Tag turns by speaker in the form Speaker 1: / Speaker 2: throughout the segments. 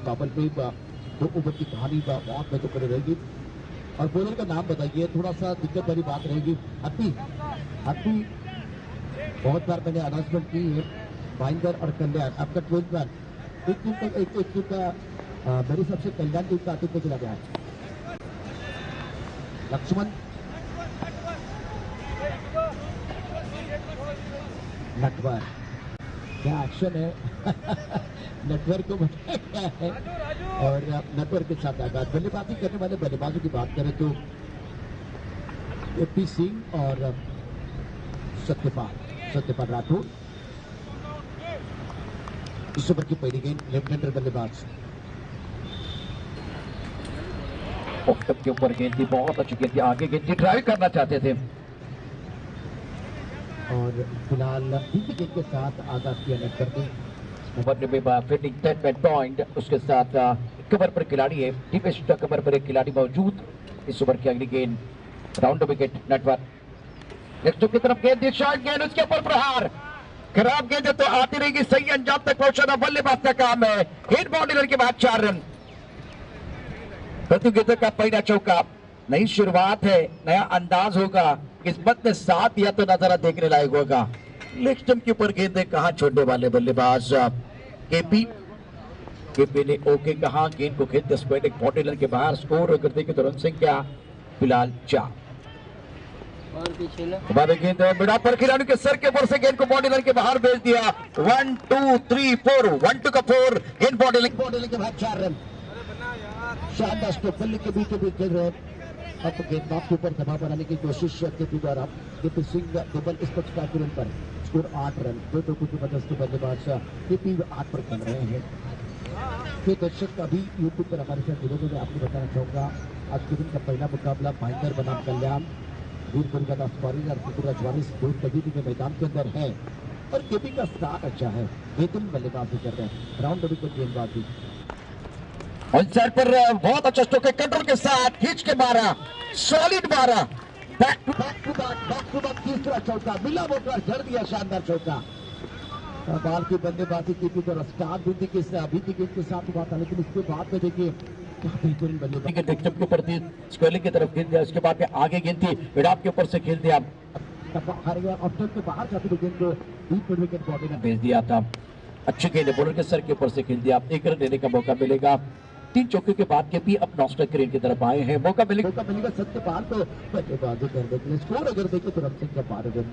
Speaker 1: मुकाबले में 2 ओवर की कहानी बहुत में तो करे रहेगी। और बॉलर का नाम बताइए, थोड़ा सा दिक्कत वाली बात रहेगी। हैप्पी बहुत बार मैंने अनाउंसमेंट की है, भाईंदर और कल्याण आपका 12 मैन एक टीम का मेरे सबसे कल्याण टीम का टीम में चला गया है। लक्ष्मण नटवर, क्या एक्शन है नटवर को बताया गया है। और नटवर के साथ आगाज बल्लेबाजी करने वाले बल्लेबाजों की बात करें तो एपी सिंह और सत्यपाल राठौर। इस ओवर की पहली गेंद लेफ्ट हैंडर बल्लेबाज
Speaker 2: के ऊपर गेंद थी, बहुत अच्छी गेंद थी, आगे गेंद ड्राइव करना चाहते थे
Speaker 1: और फिलहाल तीसरी गेंद के साथ आगाज किया नटवर ने।
Speaker 2: ओवर में फील्डिंग स्टेटमेंट पॉइंट, उसके साथ कवर पर खिलाड़ी है, डीपेस्ट कवर पर एक खिलाड़ी मौजूद। इस ओवर की अगली गेंद राउंड विकेट नटवर, नेक्स्ट की तरफ गेंद दी, शॉर्ट गेंद, उसके ऊपर प्रहार, खराब गेंद तो आती रहेगी, सही अंजाम तक पहुंचाना बल्लेबाज का काम है। हिट बाउंड्री के बाद 4 रन, प्रतियोगिता का पहला चौका, नई शुरुआत है, नया अंदाज होगा, किस्मत ने साथ दिया तो नजारा देखने लायक होगा। लेग स्टंप के ऊपर गेंद कहां छोड़ने वाले बल्लेबाज केपी ने ओके कहा, गेंद को खेलते स्क्वायर एक बॉडी लाइन के बाहर, स्कोर अगर देखें तो रन संख्या फिलहाल 4। गेंद बिड़ा पर खिलाड़ी के सर के ऊपर से गेंद को बॉडी लाइन के बाहर भेज दिया। 1 2 3 4, 1 2 का 4, गेंद बॉडी लाइन
Speaker 1: के बाद 4 रन। शानदार स्टॉप बल्ले के बीच खेल रहे हैं। अब गेंदबाज के ऊपर दबाव बनाने की कोशिश केपी द्वारा, केपी सिंह डबल इस पक्ष का रन पर, स्कोर 8 रन। 2 टोकों की मदद से बल्लेबाज केपी 8 पर खेल रहे हैं। तो दर्शक अभी यूट्यूब पर हमारे साथ जुड़े, तो मैं आपको बताना चाहूंगा आज के दिन का पहला मुकाबला भाईंदर बनाम कल्याण, वीर दुर्गादास पारी और पृथ्वीराज वारिस दो कबीरी के मैदान के अंदर है। और केपी का स्टार्ट अच्छा है, बेहतरीन बल्लेबाजी कर रहे हैं, राउंड विकेट गेंदबाजी
Speaker 2: साइड पर बहुत अच्छा स्ट्रोक है, कंट्रोल के साथ खींच के मारा, सॉलिड मारा,
Speaker 1: बैक टू बैक तीसरा चौका, मिला मौका, जड़ दिया शानदार चौका। बाल की बल्लेबाजी की तो स्टार बिंदी के अभी के साथ हुआ था, लेकिन उसके बाद में देखिए क्या बेहतरीन बल्लेबाजी
Speaker 2: के ऊपर थी, स्क्वेलिंग की तरफ खेल दिया, उसके बाद में आगे गेंद थी, विडाप के ऊपर से खेल दिया,
Speaker 1: हार गया, ऑफ के बाहर जाती हुई गेंद को डीप मिड विकेट बॉडी में
Speaker 2: भेज दिया था। अच्छी गेंद बॉलर के सर के ऊपर से खेल दिया, 1 रन लेने का मौका मिलेगा। 3 चौके के बाद के भी अब नॉस्टर क्रेन की तरफ आए हैं, मौका मिलेगा
Speaker 1: सत्यपाल को बल्लेबाजी करने के लिए। स्कोर अगर देखें तो रन संख्या 12 रन,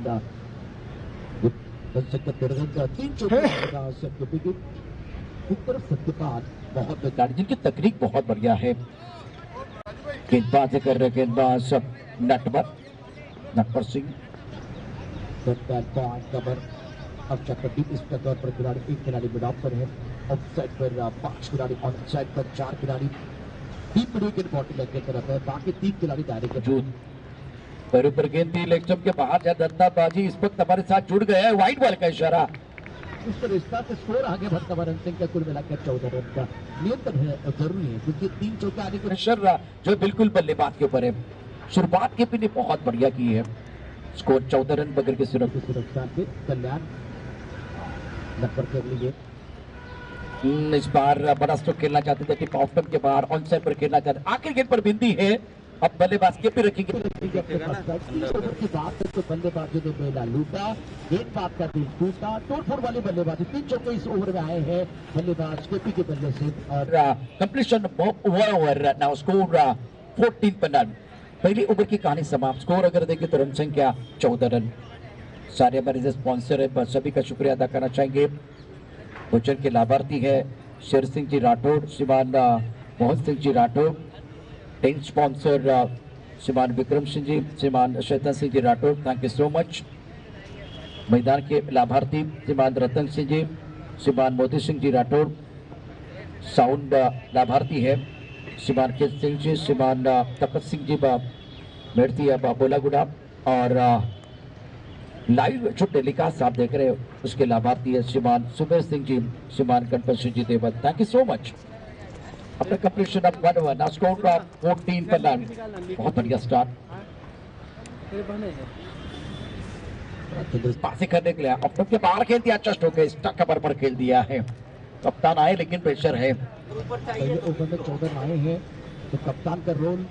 Speaker 1: 3 चौके ऊपर सत्यपाल
Speaker 2: बहुत जिनकी तकनीक बहुत बढ़िया है। गेंदबाज कर रहे गेंदबाज नटवर सिंह,
Speaker 1: कवर अब चक्रदीप इस तौर पर खिलाड़ी, एक खिलाड़ी मिड-ऑफ पर है, ऑफसाइड पर 5 खिलाड़ी, ऑनसाइड पर 4 खिलाड़ी, 3 मिड विकेट बॉडी लाइन की तरफ है, बाकी 3 खिलाड़ी दायरे के
Speaker 2: मौजूद। पैरों पर गेंद थी, लेग स्टंप के बाहर दत्ताबाजी इस वक्त हमारे साथ जुड़ गया है, व्हाइट बॉल का इशारा,
Speaker 1: इस पर रिश्ता से स्कोर आगे बढ़ता हुआ रन संख्या कुल मिलाकर 14 रन का नियंत्रण है, जरूरी है क्योंकि 3 चौके आने के
Speaker 2: प्रेशर जो बिल्कुल बल्लेबाज के ऊपर है। शुरुआत के ने बहुत बढ़िया की है, स्कोर 14 रन बगैर की
Speaker 1: सुरक्षा से कल्याण नंबर के लिए
Speaker 2: इस बार बड़ा स्ट्रोक खेलना चाहते थे, टिप ऑफ के बाहर ऑन साइड पर खेलना चाहते, आखिर गेंद पर बिंदी है, अब बल्लेबाज के पे रखेंगे
Speaker 1: की बात है तो बल्लेबाजी ने बेला लूटा, गेंदबाज का दिल टूटा, तोड़फोड़ वाली बल्लेबाजी, 3 चौके इस ओवर में आए हैं बल्लेबाज केपी के बल्ले से।
Speaker 2: और कंप्लीशन ओवर नाउ स्कोर 14 पर रन, पहली ओवर की कहानी समाप्त। स्कोर अगर देखें तो रन संख्या 14 रन। सारे हमारे स्पॉन्सर है, सभी का शुक्रिया अदा करना चाहेंगे। भोजन के लाभार्थी है शेर सिंह जी राठौड़, श्रीमान मोहन सिंह जी राठौड़, टेंट स्पॉन्सर श्रीमान विक्रम सिंह जी, श्रीमान Shaitan Singh ji Rathore, thank you so much. मैदान के लाभार्थी श्रीमान रतन सिंह जी, श्रीमान मोदी सिंह जी राठौड़, साउंड लाभार्थी है श्रीमान केत सिंह जी, श्रीमान तपत सिंह जी मेरती बोलागुड़ा, और लाइव जो टेलीकास्ट आप देख रहे हो उसके लाभार्थी है श्रीमान सुमेर सिंह जी, श्रीमान गणपत सिंह जी देवत, थैंक यू सो मच। अपने कंप्लीशन ऑफ 1 स्कोर 14 पर रन, बहुत बढ़िया स्टार्ट पासिंग करने के लिए, अब के बाहर खेल दिया, अच्छा स्ट्रोक है, स्टक कवर पर खेल दिया है, कप्तान आए लेकिन प्रेशर है।
Speaker 1: पहले ओवर में 14 आए हैं, तो कप्तान का रोल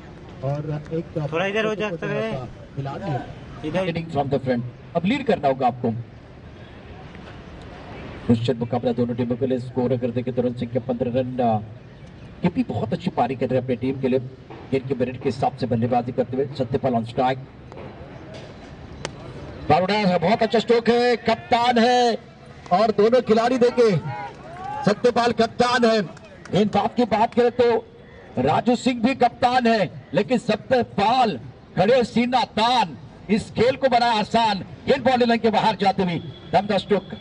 Speaker 1: और एक
Speaker 3: थोड़ा इधर हो जाता है
Speaker 1: खिलाड़ी
Speaker 3: इधर
Speaker 2: फ्रॉम द फ्रंट। अब लीड करना होगा आपको। निश्चित मुकाबला दोनों टीमों के लिए। स्कोर अगर देखें तुरंत सिंह के 15 रन की भी बहुत अच्छी पारी कर रहे हैं अपनी टीम के लिए। गेंद के मिनट के हिसाब से बल्लेबाजी करते हुए सत्यपाल ऑन स्ट्राइक। बहुत अच्छा स्ट्रोक है, कप्तान है और दोनों खिलाड़ी देखे सत्यपाल कप्तान है। गेंदबाज की बात करें तो राजू सिंह भी कप्तान है, लेकिन सत्यपाल खड़े सीना तान इस खेल को बनाया आसान। गेंद बॉडी लाइन के बाहर जाते हुए दमदार स्ट्रोक।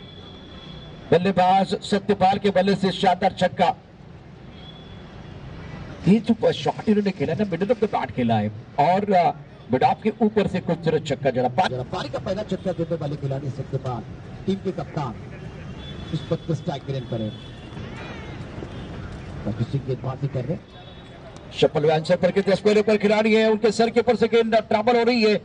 Speaker 2: बल्लेबाज सत्यपाल के बल्ले से शानदार छक्का। ये जो शॉट इन्होंने खेला ना, मिडिल ऑफ द बैट खेला है और मिड ऑफ के ऊपर से खूबसूरत छक्का जड़ा।
Speaker 1: पारी का पहला छक्का देने वाले खिलाड़ी सत्यपाल, टीम के कप्तान, इस वक्त स्ट्राइक रेंज पर है। राजू सिंह गेंदबाजी कर रहे हैं।
Speaker 2: शफल आंसर करके स्क्वायर पर खिलाड़ी है, उनके सर के ऊपर से गेंद ट्रैवल हो रही है,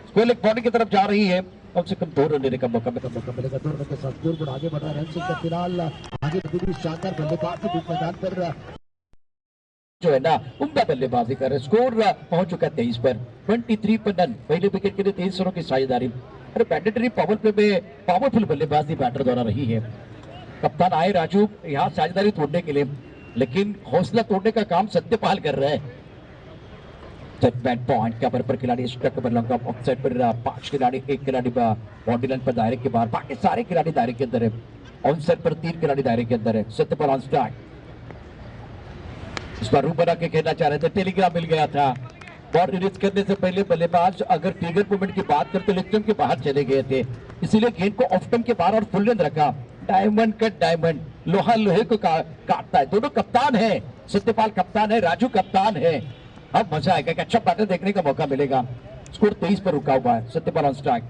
Speaker 2: स्क्वायर बॉडी की तरफ जा रही है। कम से कम 2 रन लेने का मौका
Speaker 1: मिलेगा। 2 रन के साथ स्कोर आगे बढ़ रहा है। रन सिंह का फिलहाल आगे बढ़ी शानदार बल्लेबाज के बीच मैदान पर
Speaker 2: जो है ना उम्दा बल्लेबाजी कर रहे। स्कोर पहुंच चुका है 23 पर। 23 पर रन। पहले विकेट के लिए 23 रनों की साझेदारी। अरे मैंडेटरी पावर प्ले में पावरफुल बल्लेबाजी बैटर द्वारा रही है। कप्तान आए राजू यहाँ साझेदारी तोड़ने के लिए, लेकिन हौसला तोड़ने का काम सत्यपाल कर रहे हैं। पॉइंट कवर पर खिलाड़ी स्ट्रक पर लॉन्ग ऑफ साइड पर 5 खिलाड़ी, 1 खिलाड़ी बाउंड्री लाइन पर दायरे के बाहर, बाकी सारे खिलाड़ी दायरे के अंदर है। ऑन साइड पर 3 खिलाड़ी दायरे के अंदर है। Satyapal on strike. इस बार रूप बना के खेलना चाह रहे थे, टेलीग्राम मिल गया था। बॉल रिलीज करने से पहले बल्लेबाज अगर ट्रिगर मूवमेंट की बात करते लेग स्टंप के बाहर चले गए थे, इसीलिए गेंद को ऑफ स्टंप के बाहर और फुल लेंथ रखा। डायमंड कट डायमंड, लोहा लोहे को काटता है। दोनों कप्तान है, सत्यपाल कप्तान है, राजू कप्तान है। अब मजा आएगा कि अच्छा बैटर देखने का मौका मिलेगा। स्कोर 23 पर रुका हुआ है। Satyapal on strike.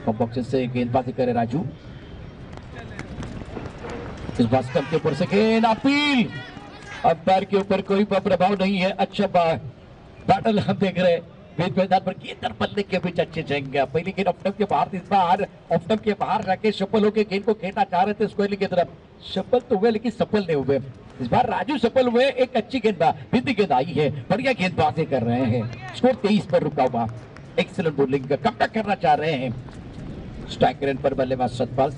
Speaker 2: बॉक्सेस से गेंदबाजी करे राजू। इस बार स्टंप के ऊपर से गेंद अपील, अंपायर के ऊपर कोई प्रभाव नहीं है। अच्छा बैटल हम देख रहे हैं बीच मैदान पर। गेंद बल्ले के बीच अच्छे जाएंगे। पहली गेंद ऑफ स्टंप के बाहर, इस बार ऑफ स्टंप के बाहर रखे सफल होकर गेंद को खेलना चाह रहे थे स्क्वायर की तरफ। सफल तो हुए लेकिन सफल नहीं हुए। इस बार राजू सफल हुए। एक अच्छी बिंदी गेंद आई है, बढ़िया गेंदबाजी कर रहे हैं। स्कोर 23 पर रुका हुआ। एक्सीलेंट बॉलिंग का कमबैक करना चाह रहे हैं। स्ट्राइक रेंज पर बल्लेबाज सत्यपाल।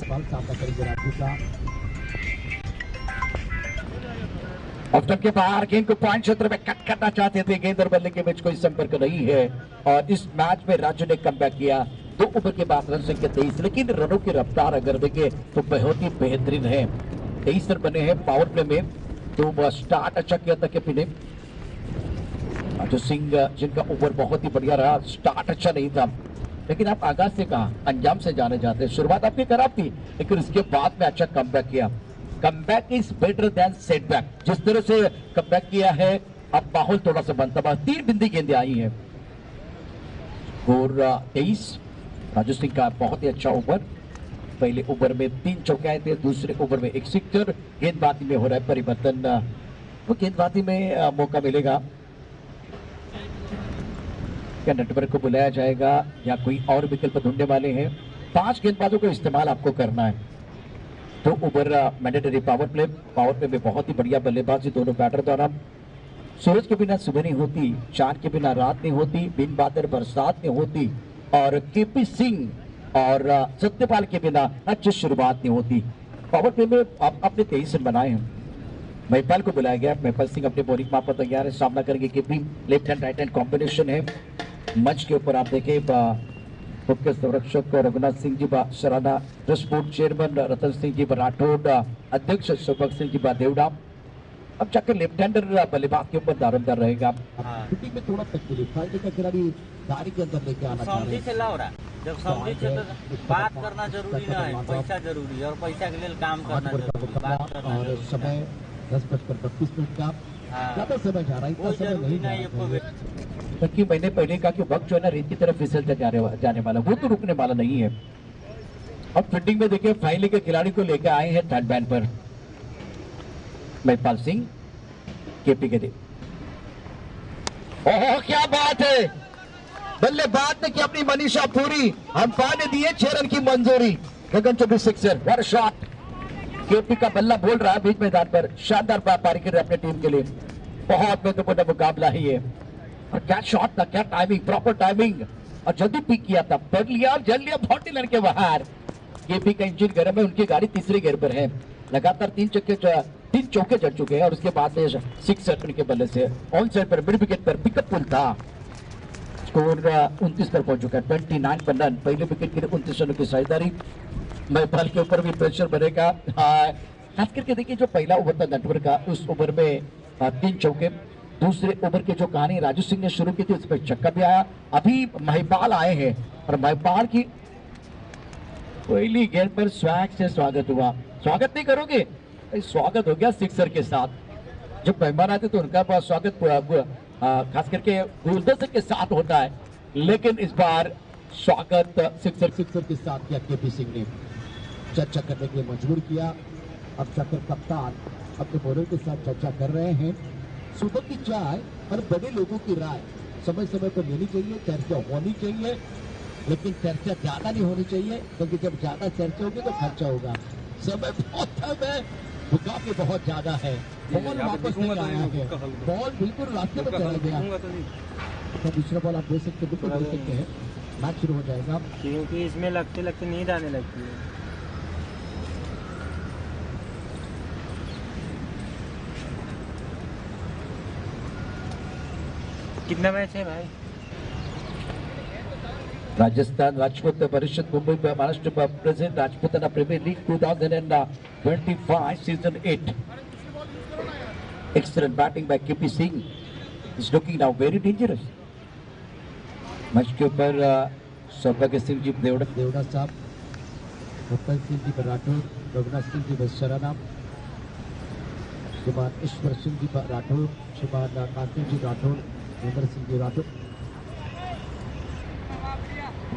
Speaker 2: ऑफ के बाहर गेंद को पॉइंट क्षेत्र में कट करना चाहते थे। गेंद और बल्ले के बीच कोई संपर्क नहीं है और इस मैच में राजू ने कमबैक किया। 2 ओवर के बाद रन संख्या 23, लेकिन रनों की रफ्तार अगर देखें तो बहुत ही बेहतरीन है। 23 रन बने हैं पावर प्ले में। तो स्टार्ट अच्छा किया था केपी ने। राजू सिंह जिनका ओवर बहुत ही बढ़िया रहा, स्टार्ट अच्छा नहीं था, लेकिन आप आगाज से कहा अंजाम से जाने जाते। शुरुआत आपकी खराब थी, लेकिन उसके बाद में अच्छा कमबैक किया। Comeback is better than setback. जिस तरह से कमबैक किया है, अब माहौल थोड़ा सा बनता। 3 बिंदी गेंदें आई हैं। और 23 राजू सिंह का बहुत ही अच्छा ओवर। पहले ओवर में 3 चौके आए थे, दूसरे ओवर में 1 सिक्सर। गेंदबाजी में हो रहा है परिवर्तन, वो गेंदबाजी में मौका मिलेगा। क्या नेटवर्क को बुलाया जाएगा या कोई और विकल्प ढूंढने वाले हैं? 5 गेंदबाजों का इस्तेमाल आपको करना है। 2 ओवर मैंडेटरी पावर प्ले में बहुत ही बढ़िया बल्लेबाजी दोनों बैटर द्वारा। सूरज के बिना सुबह नहीं होती, चांद के बिना रात नहीं होती, बिन बादल बरसात नहीं होती, और केपी सिंह और सत्यपाल के बिना अच्छी शुरुआत नहीं होती। पावर प्ले में आपने 23 रन बनाए हैं। महिपाल को बुलाया गया। महिपाल सिंह अपने बॉलिंग माप पर तैयार है, सामना करेंगे KP. Left hand right hand combination है। मंच के ऊपर आप देखें मुख्य संरक्षक Raghunath Singh ji Sarana, trust board chairman Ratan Singh ji Rathore, अध्यक्ष सुभग सिंह जी देवड़ा। अब जाकर लेफ्ट हैंडर बल्लेबाज के ऊपर दारोमदार रहेगा।
Speaker 1: में थोड़ा तकलीफ का खिलाड़ी गाड़ी के अंदर लेके आना चाह रहे हैं।
Speaker 3: जब समझी तो बात करना जरूरी ना है, पैसा जरूरी है और पैसा के लिए काम करना जरूरी।
Speaker 1: और समय 10:32 का ज्यादा समय जा रहा है, इतना समय नहीं जा रहा।
Speaker 2: बल्कि मैंने पहले कहा कि वक्त जो है ना रेत की तरफ फिसलता जाने वाला, वो तो रुकने वाला नहीं है। अब फील्डिंग में देखिए फाइनली के खिलाड़ी को लेकर आए हैं थर्ड बैन पर महिपाल सिंह, केपी के। ओह क्या बात है, बल्लेबाज ने की अपनी मनीषा पूरी। अंपायर ने दिए 6 रन की मंजूरी। गगन 24 sixer, what a shot. KP का बल्ला बोल रहा है बीच मैदान पर, शानदार पारी कर रहे अपने टीम के लिए, बहुत महत्वपूर्ण मुकाबला है ये। और क्या शॉट था, क्या टाइमिंग, प्रॉपर टाइमिंग, और जल्दी पिक किया था, पढ़ लिया, जल लिया, बहुत लड़ के बाहर। केपी का इंजन गर्म है, उनकी गाड़ी तीसरे गियर पर है, लगातार 3 चौके जड़ चुके हैं, और उसके बाद में 6 रन के बल्ले से ऑन साइड पर मिड विकेट पर पिकअप पुल था। स्कोर 29 पर पहुंच चुका है, 29 पर रन, पहले विकेट के लिए 29 रनों की साझेदारी। महिपाल के ऊपर भी प्रेशर बनेगा, खास करके देखिए जो पहला ओवर था नेटवर्क का, उस ओवर में 3 चौके, दूसरे ओवर की जो कहानी राजू सिंह ने शुरू की थी उस पर छक्का भी आया। अभी महिपाल आए हैं और महिपाल की पहली गेंद पर स्वैग से स्वागत हुआ। स्वागत नहीं करोगे, स्वागत हो गया सिक्सर के साथ। जब मेहमान आते तो उनका पास स्वागत खास करके गुलदस्ते के साथ होता है, लेकिन इस बार स्वागत सिक्सर
Speaker 1: के साथ किया केपी सिंह ने, चर्चा करने के लिए मजबूर किया। अब चक्कर कप्तान अपने बॉलर के साथ चर्चा कर रहे हैं। सुबह की चाय और बड़े लोगों की राय समय समय पर लेनी चाहिए, चर्चा होनी चाहिए, लेकिन चर्चा ज्यादा नहीं होनी चाहिए, क्योंकि जब ज्यादा चर्चा होगी तो खर्चा होगा। समय बहुत कम है, मुकाबले बहुत ज्यादा है, बॉल वापस नहीं आया है, बॉल बिल्कुल रास्ते पर चला गया। तो दूसरा बॉल आप दे सकते, बिल्कुल दे सकते हैं, मैच शुरू हो जाएगा।
Speaker 3: क्योंकि इसमें लगते लगते नींद आने लगती है। कितना मैच है भाई?
Speaker 2: Rajasthan Rajput Parishad Mumbai Maharashtra present Rajputana premiere league 2025 season 8। Excellent batting by KP Singh. Is looking now very dangerous. Match के ऊपर सौभाग्य सिंह जी
Speaker 1: देवड़ा साहब, भूपेंद्र सिंह जी राठौर, रघुनाथ सिंह जी वैश्वराना, श्रीमान ईश्वर सिंह जी राठौर, श्रीमान कांति जी राठौर, महेंद्र सिंह जी राठौर।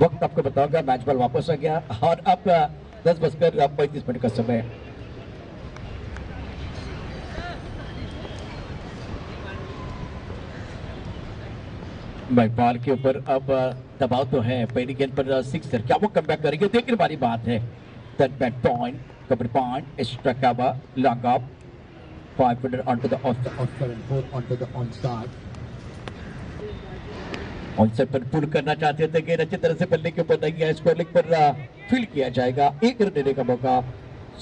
Speaker 2: वक्त आपको बताऊंगा, मैच बॉल वापस आ गया और अब 10:35 का समय। महिपाल के ऊपर अब दबाव तो है, पहली गेंद पर सिक्सर, क्या वो कमबैक करेंगे, देखने वाली बात है। Point, cover point, extra cover, long up, 500 onto the
Speaker 1: offside and 4 onto the onside.
Speaker 2: Onside पर पुल करना चाहते थे कि अच्छी तरह से बल्ले के ऊपर नहीं गया, स्कोर लिख पर फील्ड किया जाएगा, 1 रन देने का मौका,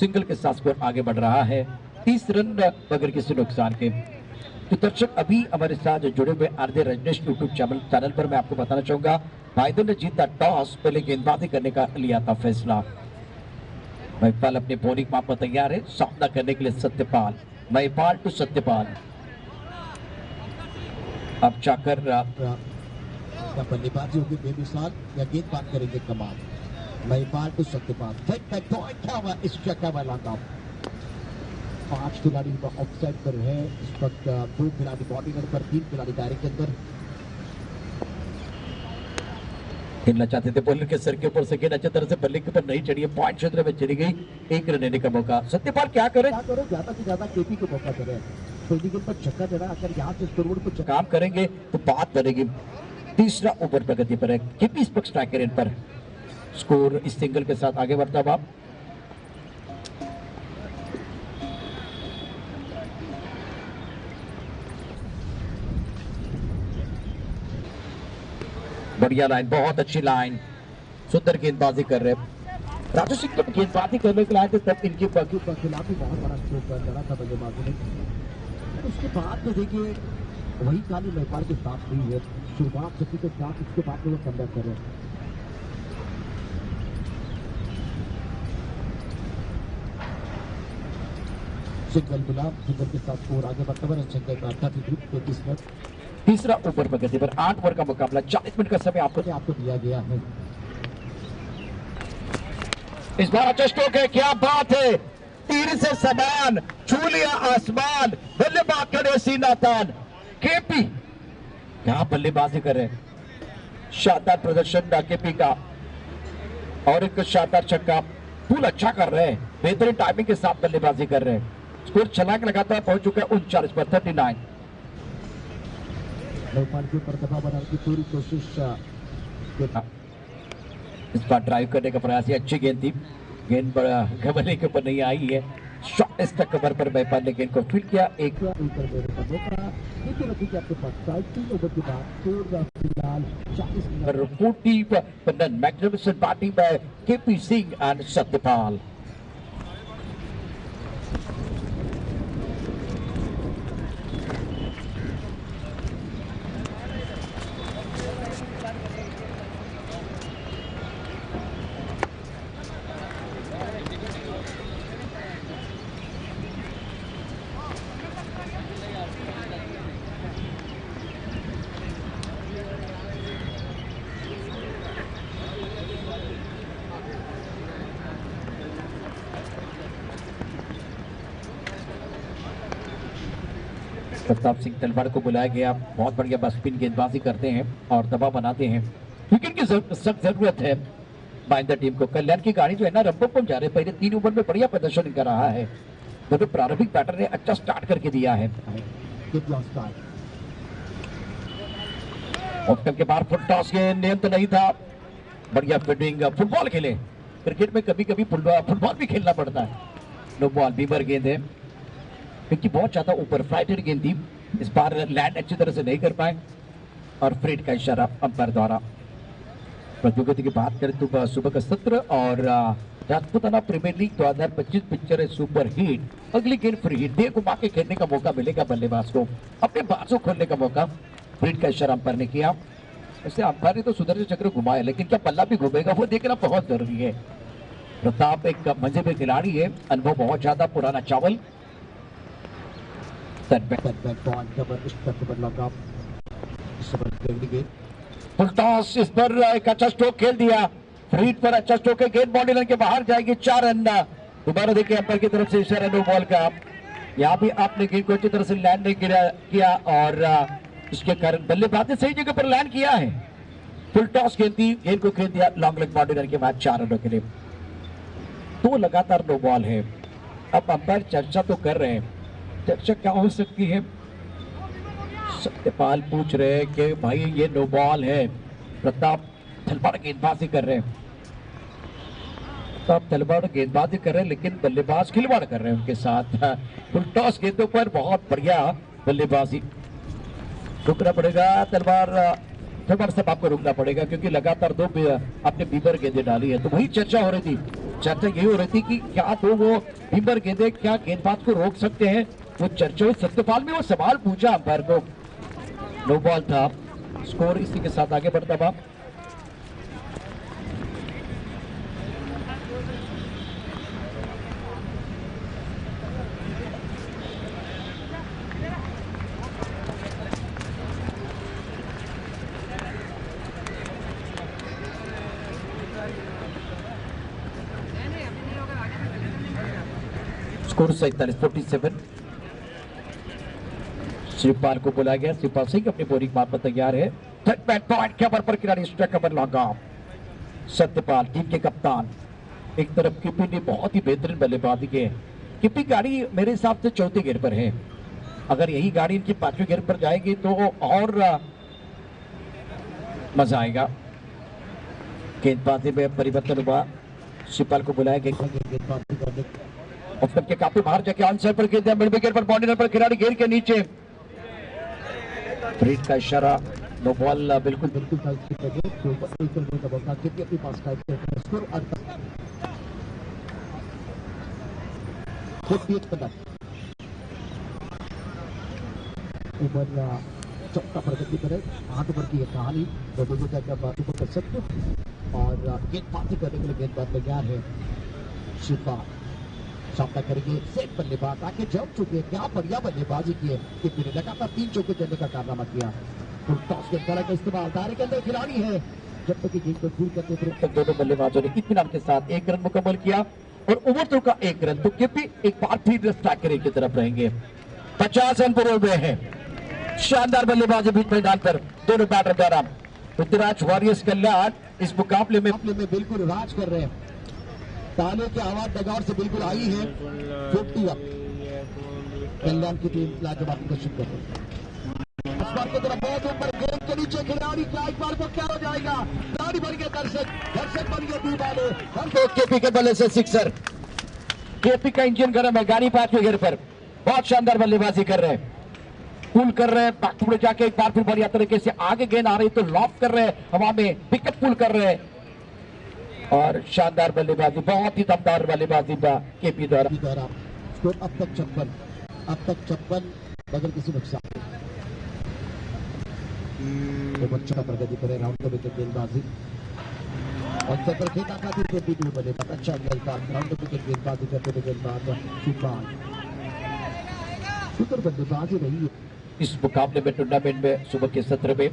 Speaker 2: सिंगल के साथ स्कोर आगे बढ़ रहा है, 30 रन बगैर किसी नुकसान के। तो दर्शक अभी हमारे साथ जुड़े हुए आरजे रजनीश यूट्यूब चैनल पर मैं आपको बताना चाहूंगा, भाईदर ने जीता टॉस, पहले गेंदबाजी करने का लिया था फैसला। महिपाल अपने बॉलिंग माप पर तैयार है, सामना करने के लिए सत्यपाल, महिपाल टू सत्यपाल। अब जाकर
Speaker 1: या बल्लेबाजी होगी बेमिसाल या गेंदबाज करेंगे कमाल। महिपाल टू सत्यपाल, क्या हुआ इस चक्का वाला काम। 5 खिलाड़ी ऑफसाइड पर है इस वक्त, 2 खिलाड़ी बॉलिंग पर, 3 खिलाड़ी दायरे के अंदर।
Speaker 2: खेलना चाहते थे बॉलर के सर के ऊपर से, गेंद अच्छी तरह से बल्ले के ऊपर नहीं चढ़ी है, पॉइंट क्षेत्र में चली गई, 1 रन देने का मौका। सत्यपाल क्या करे,
Speaker 1: ज्यादा से ज्यादा केपी को मौका करे, पहली गेंद पर छक्का चढ़ा, अगर यहाँ से स्कोरबोर्ड को
Speaker 2: काम करेंगे तो बात बनेगी। तीसरा ओवर प्रगति पर है, केपी स्पक्ष स्ट्राइकर इन पर, स्कोर इस सिंगल के साथ आगे बढ़ता हुआ। बढ़िया लाइन, बहुत अच्छी लाइन, सुंदर गेंदबाजी कर रहे राजू सिंह। जब गेंदबाजी करने के लाए थे तब इनके
Speaker 1: खिलाफ भी बहुत बड़ा स्ट्रोक लड़ा था बल्लेबाजों ने। उसके बाद तो देखिए वही कहानी महिपाल के साथ हुई है, शुरुआत सभी के साथ, उसके बाद में वो कमबैक कर रहे हैं। सिंगल गुलाब, सिंगल के साथ स्कोर आगे बढ़ता हुआ, रनसंख्या का 33 मिनट।
Speaker 2: तीसरा ओवर प्रगति पर 8 ओवर का मुकाबला, 40 मिनट का समय आपको
Speaker 1: दिया गया है।
Speaker 2: इस बार अच्छा स्ट्रोक है, क्या बात है, तीर से समान छू लिया आसमान, बल्लेबाज करे सीना तान। केपी क्या बल्लेबाजी कर रहे, शानदार प्रदर्शन केपी का, और एक शानदार छक्का, पुल अच्छा कर रहे हैं, बेहतरीन टाइमिंग के साथ बल्लेबाजी कर रहे हैं। स्कोर छलांग लगातार पहुंच चुका है 39 पर 39।
Speaker 1: महिपाल के ऊपर दबाव बनाने की पूरी कोशिश,
Speaker 2: इस बार ड्राइव करने का प्रयास, अच्छी गेंद थी, गेंद बड़ा गमले के ऊपर नहीं आई है, शॉट इस कवर पर बैपाल ने गेंद को फील्ड किया। एक
Speaker 1: ऊपर मेरे का मौका देखिए रखिए कि आपके पास 3 ओवर के बाद स्कोर फिलहाल 40
Speaker 2: पर 40 run magnificent batting bye KP Singh and Satyapal. Pratap Singh तलवार को बुलाया गया। बहुत बढ़िया बस स्पिन गेंदबाजी करते हैं और दबाव बनाते हैं। विकेट की सख्त जरूरत है बाइंदर टीम को। कल्याण की गाड़ी जो है ना रंपम जा रहे, पहले 3 ओवर में बढ़िया प्रदर्शन कर रहा है। दोनों प्रारंभिक बैटर ने अच्छा स्टार्ट करके दिया है। ऑप्शन के बाहर फुल टॉस के नियंत्रण नहीं था। बढ़िया फील्डिंग, फुटबॉल खेले। क्रिकेट में कभी कभी फुटबॉल भी खेलना पड़ता है। नो बॉल, बीबर गेंद है क्योंकि बहुत ज्यादा ऊपर फ्लाइटेड गेंद थी। इस बार लैंड अच्छी तरह से नहीं कर पाए और फ्रेट का इशारा अंपायर द्वारा। प्रतियोगिता की बात करें तो सुबह का सत्र और राजपूताना प्रीमियर लीग 2025 पिक्चर है सुपर हिट। अगली गेंद फ्री हिट, दे घुमा के खेलने का मौका मिलेगा बल्लेबाज को, अपने बाजू खोलने का मौका। फ्रेट का इशारा अंपायर ने किया। वैसे अंपायर ने तो सुदर्शन चक्र घुमाया, लेकिन क्या पल्ला भी घूमेगा वो देखना बहुत जरूरी है। प्रताप एक मंजे में खिलाड़ी है, अनुभव बहुत ज्यादा, पुराना चावल। फुल टॉस, इस पर एक अच्छा स्ट्रोक खेल दिया। फ्रीट पर अच्छा स्ट्रोक है, गेंद बाउंड्री लाइन के बाहर जाएगी। 4 रन। दोबारा देखिए अंपायर की तरफ से इशारा नो बॉल का। यहाँ भी आपने गेंद को अच्छी तरह से लैंड नहीं किया और इसके कारण बल्लेबाज ने सही जगह पर लैंड किया है। फुल टॉस गेंद थी, गेंद को खेल दिया लॉन्ग लेग बाउंड्री लाइन के बाद 4 रनों के लिए। 2 लगातार नो बॉल है। अब अंपायर चर्चा तो कर रहे हैं, चर्चा क्या हो सकती है? सत्यपाल पूछ रहे हैं कि भाई ये नो बॉल है। प्रताप तलवार गेंदबाजी कर रहे हैं। प्रताप तलवार गेंदबाजी कर रहे हैं लेकिन बल्लेबाज खिलवाड़ कर रहे हैं उनके साथ। फुल टॉस गेंदों पर बहुत बढ़िया बल्लेबाजी। रुकना पड़ेगा तलवार सब आपको रुकना पड़ेगा क्योंकि लगातार 2 आपने बीबर गेंदें डाली है। तो वही चर्चा हो रही थी। चर्चा यही हो रही थी कि क्या तो वो बीबर गेंदें क्या गेंदबाज को रोक सकते हैं। वो चर्चा हुई। सत्यपाल में वो सवाल पूछा अंपायर को। नो बॉल था। स्कोर इसी के साथ आगे बढ़ता हुआ। स्कोर 47-47। शिवपाल को बुलाया गया। शिवपाल सिंह अपनी बोरिंग मार पर तैयार है। पॉइंट कवर पर खिलाड़ी strike cover long off. Satyapal team के कप्तान। एक तरफ किपी ने बहुत ही बेहतरीन बल्लेबाजी की है। किपी गाड़ी मेरे हिसाब से 4थी गेयर पर है। अगर यही गाड़ी इनकी 5वीं गेयर पर जाएगी तो और मजा आएगा। गेंदबाजी में परिवर्तन हुआ। शिवपाल को बुलाया गया। ऑफ के काफी बाहर जाके आंसर पर खेलते हैं। मिड विकेट पर बाउंड्री पर खिलाड़ी घेर के नीचे। फ्रीट का इशारा नो बॉल। बिल्कुल
Speaker 1: चौथा प्रगति करे 8 ओवर की कहानी कर सकते और गेंदबाजी करने के लिए गेंदबाज तैयार है। शिवपाल सामना करेंगे। सेट बल्लेबाज आके जम चुके। क्या बढ़िया बल्लेबाजी की है। कितने लगातार 3 चौके चलने का कारनामा किया। फुल टॉस के तरह का इस्तेमाल। दायरे के अंदर खिलाड़ी है। जब तक गेंद को दूर करते थे
Speaker 2: दोनों बल्लेबाजों ने इत्मीनान के साथ 1 रन मुकम्मल किया और ओवर थ्रो का 1 रन। तो केपी एक बार फिर स्ट्राइकर की तरफ रहेंगे। 50 रन पूरे हुए हैं। शानदार बल्लेबाजी बीच मैदान पर दोनों बैटर द्वारा। पृथ्वीराज वॉरियर्स कल्याण इस मुकाबले में
Speaker 1: बिल्कुल राज कर रहे हैं। ताले की आवाज डगआउट से बिल्कुल आई है। 50 अप। कल्याण की टीम लाजवाब प्रदर्शन कर रही है। की तरफ बहुत ऊपर गेंद के नीचे खिलाड़ी क्या एक बार को क्या हो जाएगा। गाड़ी भर के दर्शक बन गए टीम वाले।
Speaker 2: केपी के बल्ले से 6 केपी का इंजन गर्म है, गाड़ी 5वें गियर पर, बहुत शानदार बल्लेबाजी कर रहे हैं, पुल कर रहे हैं, बैक जाके एक बार फिर बढ़िया तरीके से आगे गेंद आ रही तो लॉक कर रहे हैं, हवा में पिकअप पुल कर रहे हैं और शानदार बल्लेबाजी, बहुत ही दमदार बल्लेबाजी केपी द्वारा।
Speaker 1: स्कोर अब तक 56 बगैर किसी नुकसान। तो बच्चा प्रगति करे राउंड के विकेट गेंदबाजी और सफर खेलना का भी वीडियो बने, अच्छा गेंदबाज राउंड के विकेट गेंदबाजी करते हुए गेंदबाज सुपर बल्लेबाजी रही है
Speaker 2: इस मुकाबले में। टूर्नामेंट में सुबह के सत्र में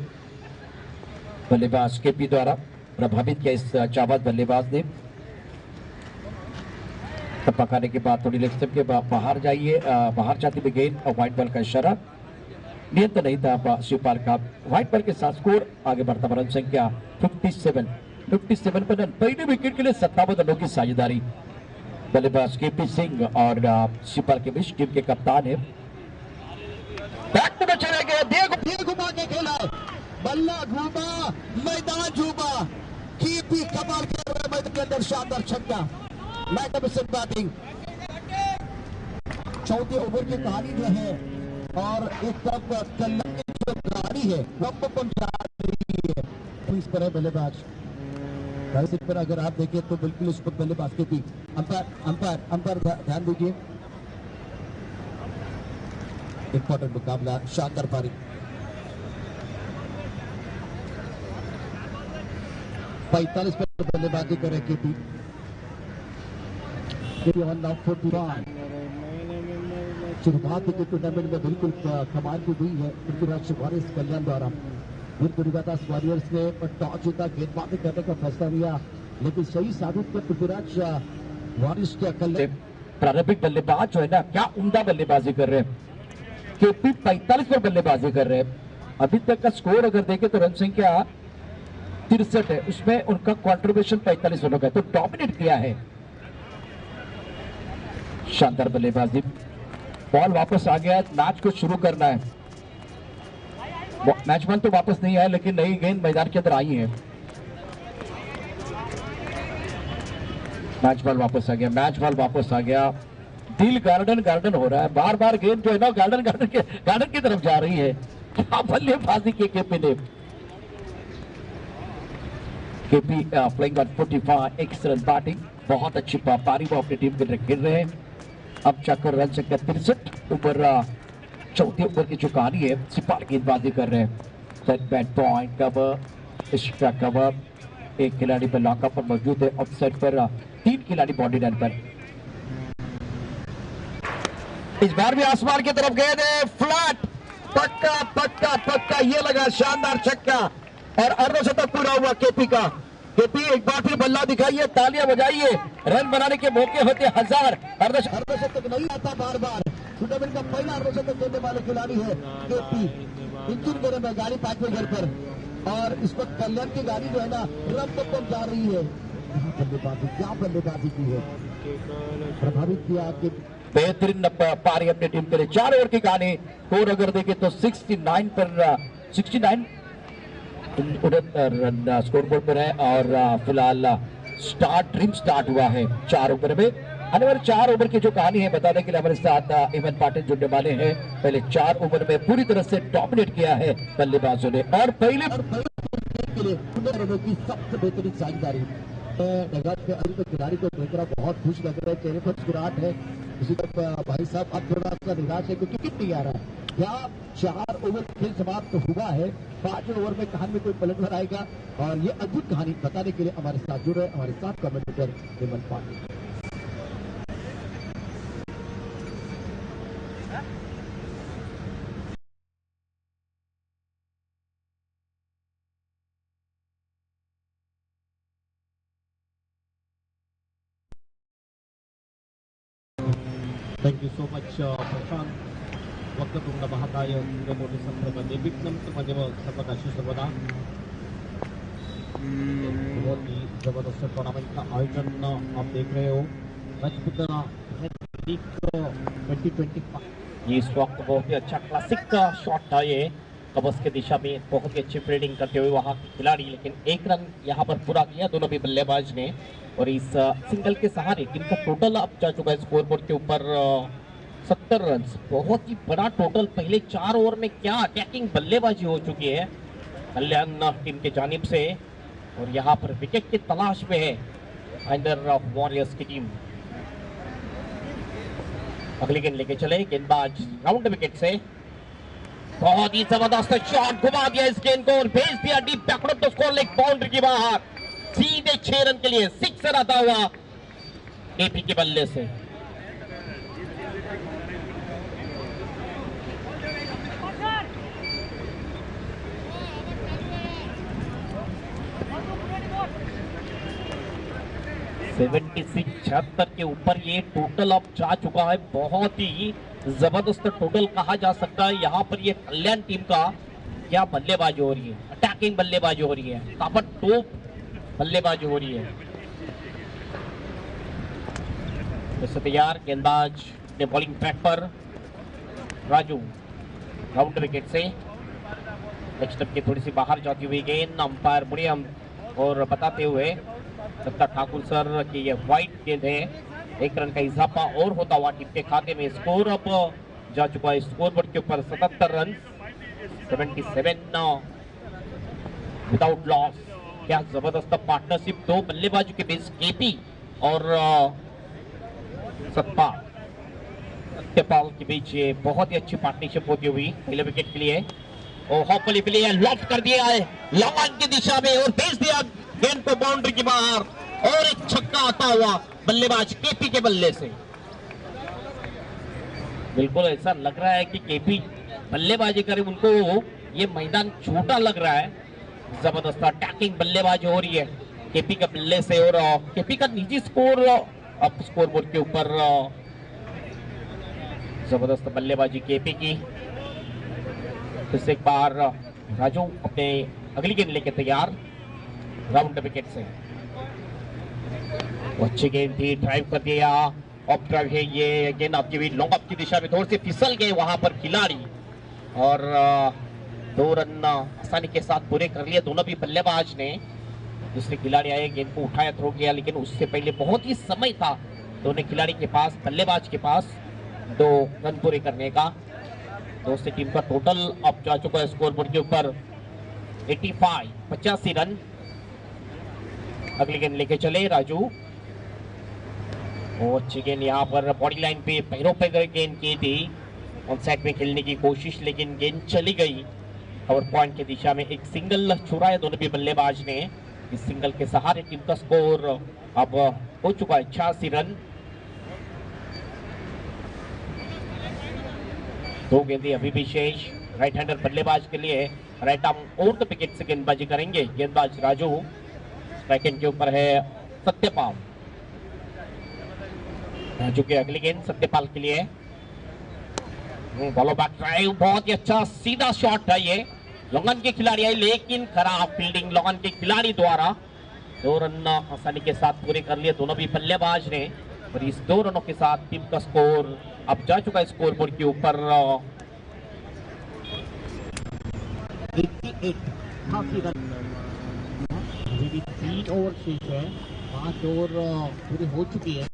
Speaker 2: बल्लेबाज केपी द्वारा प्रभावित किया इस जाबाज बल्लेबाज ने। पकाने के बाद थोड़ी लेग स्टंप के बाहर जाइए, बाहर जाती हुई गेंद और व्हाइट बॉल का इशारा, नियंत्रण नहीं था शिवपाल का। व्हाइट बॉल के साथ स्कोर आगे बढ़ता, रन संख्या 57 पर रन। पहले विकेट के लिए 57 रनों की साझेदारी। बल्लेबाज केपी सिंह और शिवपाल के बीच, टीम के कप्तान है। बैक टू द चले गए,
Speaker 1: दे घुमा के खेला, बल्ला घूमा, मैदान झूमा, केपी कमाल कर रहे मैदान के अंदर, शानदार छक्का, मैग्निफिसेंट बैटिंग। चौथे ओवर की कहानी जो है और एक तरफ कल्लम की जो गाड़ी है वो जा रही है, तो इस पर है बल्लेबाज पर अगर आप देखें तो बिल्कुल उस पर बल्लेबाज के भी अंपायर ध्यान दीजिए। इंपॉर्टेंट मुकाबला, शानदार पारी। पैंतालीस पर बल्लेबाजी करे केपी। शुरुआत के टूर्नामेंट में बिल्कुल कमाल की हुई है पृथ्वीराज वॉरियर्स कल्याण द्वारा। पृथ्वीराज वॉरियर्स ने टॉस जीता, गेंदबाजी करने का फैसला लिया, लेकिन सही साबित किया पृथ्वीराज वॉरियर्स के कल्याण।
Speaker 2: प्रारंभिक बल्लेबाज जो है ना, क्या उम्दा बल्लेबाजी कर रहे हैं। केपी 45 पर बल्लेबाजी कर रहे हैं। अभी तक का स्कोर अगर देखें तो रन संख्या 63 है, उसमें उनका कंट्रीब्यूशन 45 रनों का, तो डोमिनेट किया है। शानदार बल्लेबाजी, बॉल वापस आ गया, मैच को शुरू करना है। मैच बॉल तो वापस नहीं आया, लेकिन नई गेंद मैदान के अंदर आई है। मैच बॉल वापस आ गया, दिल गार्डन हो रहा है, बार बार गेंद जो है ना गार्डन की तरफ जा रही है। क्या बल्लेबाजी की केपी ने। KP playing on 45, excellent batting, बहुत अच्छी पारी वो अपनी टीम के लिए खेल रहे हैं। अब चक्कर रन संख्या 63, ऊपर चौथे ओवर की जो कहानी है, सिपाही गेंदबाजी कर रहे हैं। Set bat point cover, extra cover, एक खिलाड़ी पर लॉकअप पर मौजूद है, ऑफसाइड पर 3 खिलाड़ी बॉडी लाइन पर। इस बार भी आसमान की तरफ गए थे, फ्लैट, पक्का ये लगा, शानदार छक्का और अर्धशतक पूरा हुआ केपी का। केपी एक बार फिर बल्ला दिखाइए, तालियां बजाइए, रन बनाने के मौके होते 1000।
Speaker 1: अर्धशतक नहीं आता बार टूर्नामेंट का पहला अर्धशतक देने वाले खिलाड़ी है केपी। इंजन गर्म है, गाड़ी 5वें गियर पर और इस वक्त कल्याण की गाड़ी जो है ना रम जा रही है। क्या बल्लेबाजी की है, प्रभावित किया कि
Speaker 2: बेहतरीन पारी अपनी टीम के लिए। 4 ओवर की कहानी, स्कोर अगर देखें तो 69 पर 69 रन स्कोर बोर्ड पर है और फिलहाल ड्रीम स्टार्ट हुआ है 4 ओवर में। आने वाले 4 ओवर की जो कहानी है बताने के लिए हमारे साथ इमन पाटिल जुड़ने वाले हैं। पहले 4 ओवर में पूरी तरह से डोमिनेट किया है बल्लेबाजों ने और पहले
Speaker 1: के लिए की सबसे बेहतरीन साझेदारी खिलाड़ी को देखकर बहुत खुश लग रहा है, चेहरे पर मुस्कुराहट है। इसी तरह भाई साहब अब थोड़ा सा निराश है क्योंकि किट नहीं आ रहा है। क्या 4 ओवर खेल समाप्त हुआ है, 5वें ओवर में कहानी में कोई पलटवार आएगा और ये अद्भुत कहानी बताने के लिए हमारे साथ जुड़ रहे हमारे साथ commentator Hemant Patil. Thank you so much, Prashant. वक्त पूर्ण पाहताय मोठे संप्रमध्ये विघ्नमध्ये सर्वकाशी सर्वदा बहुत ही जबरदस्त टूर्नामेंट का आयोजन आप देख रहे हो। राजपुतना 2025
Speaker 2: ये इस वक्त बहुत ही अच्छा क्लासिक का शॉट था ये
Speaker 4: कबस की दिशा में बहुत ही अच्छी फील्डिंग करते हुए वहां के खिलाड़ी, लेकिन एक रन यहां पर पूरा किया दोनों भी बल्लेबाज ने। और इस सिंगल के सहारे इनका टोटल अब जा चुका है स्कोर बोर्ड के ऊपर 70 रन। बहुत ही बड़ा टोटल। पहले 4 ओवर में क्या अटैकिंग बल्लेबाजी हो चुकी है कल्याण टीम के जानिब से, और यहाँ पर विकेट की तलाश में है भाईंदर वॉरियर्स की टीम। अगली गेंद लेके चले गेंदबाज राउंड विकेट से। बहुत ही जबरदस्त शॉट घुमा दिया इस गेंद को और भेज दिया डीप बैकवर्ड तो स्कोर लेग बाउंड्री के बाहर। सीधे 6 रन के लिए 6 रन आता हुआ केपी के बल्ले से। $76 के ऊपर ये टोटल अब जा चुका है। बहुत ही जबरदस्त टोटल कहा जा सकता है। यहाँ पर ये कल्याण टीम का क्या बल्लेबाजी हो रही है, अटैकिंग बल्लेबाजी हो रही है, ताबड़तोड़ बल्लेबाजी हो रही है। तो तैयार गेंदबाज ने बॉलिंग ट्रैक पर राजू राउंड विकेट से। नेक्स्ट की थोड़ी सी बाहर जाती हुई गेंद अंपायर मुड़ियम और बताते हुए दत्ता ठाकुर सर कि ये व्हाइट गेंद है। 1 रन का इजाफा और होता हुआ टीम के खाते में। स्कोर अब जा चुका है स्कोर बोर्ड के ऊपर 77 रन 77 विदाउट लॉस। क्या जबरदस्त पार्टनरशिप दो बल्लेबाजों के बीच केपी और सत्यपाल के बीच ये बहुत ही अच्छी पार्टनरशिप होती हुई पहले विकेट के लिए। और हॉपली प्ले लॉफ्ट कर दिया है लॉन्ग की दिशा में और भेज दिया गेंद को बाउंड्री के बाहर और एक छक्का आता हुआ बल्लेबाज केपी के बल्ले से। बिल्कुल ऐसा लग रहा है कि केपी बल्लेबाजी करे, उनको ये मैदान छोटा लग रहा है। जबरदस्त अटैकिंग बल्लेबाजी हो रही है केपी के बल्ले से। और केपी का निजी स्कोर अब स्कोर बोर्ड के ऊपर जबरदस्त बल्लेबाजी केपी की। फिर से एक बार राजू अपने अगली गेंद लेके तैयार राउंड विकेट से। अच्छी गेंद थी, ड्राइव कर दिया। ऑफ ड्राइव है ये गेंद आपकी भी लॉन्ग ऑफ की दिशा में थोड़ी सी फिसल गए वहां पर खिलाड़ी और 2 रन आसानी के साथ पूरे कर लिए दोनों भी बल्लेबाज ने। दूसरे खिलाड़ी आए, गेंद को उठाया, थ्रो किया, लेकिन उससे पहले बहुत ही समय था दोनों खिलाड़ी के पास, बल्लेबाज के पास 2 रन पूरे करने का। दोस्ती टीम का टोटल अब जा चुका है स्कोर बोर्ड के ऊपर 85 रन। अगली गेंद लेके चले राजू। और अच्छी गेंद यहाँ पर बॉडी लाइन पे पैरों पे गेंद की थी, ऑन साइड में खेलने की कोशिश, लेकिन गेंद चली गई और पॉइंट की दिशा में। एक सिंगल छुड़ाया दोनों भी बल्लेबाज ने। इस सिंगल के सहारे टीम का स्कोर अब हो चुका है 86 रन। 2 गेंदें अभी भी शेष। राइट हैंडर बल्लेबाज के लिए राइट आर्म और द विकेट से गेंदबाजी करेंगे गेंदबाज राजू। स्ट्राइक के ऊपर है सत्यपाल। राजू की अगली गेंद सत्यपाल के लिए। बॉलो बैक ड्राइव, बहुत ही अच्छा सीधा शॉट है ये। लोगन के खिलाड़ी आई लेकिन खराब फील्डिंग लोगन के खिलाड़ी द्वारा। 2 रन आसानी के साथ पूरे कर लिए दोनों भी बल्लेबाज ने। और इस 2 रनों के साथ टीम का स्कोर अब जा चुका है स्कोर बोर्ड के ऊपर
Speaker 1: 88 रन। अभी भी 3 ओवर शेष है, 5 ओवर पूरी हो चुकी है।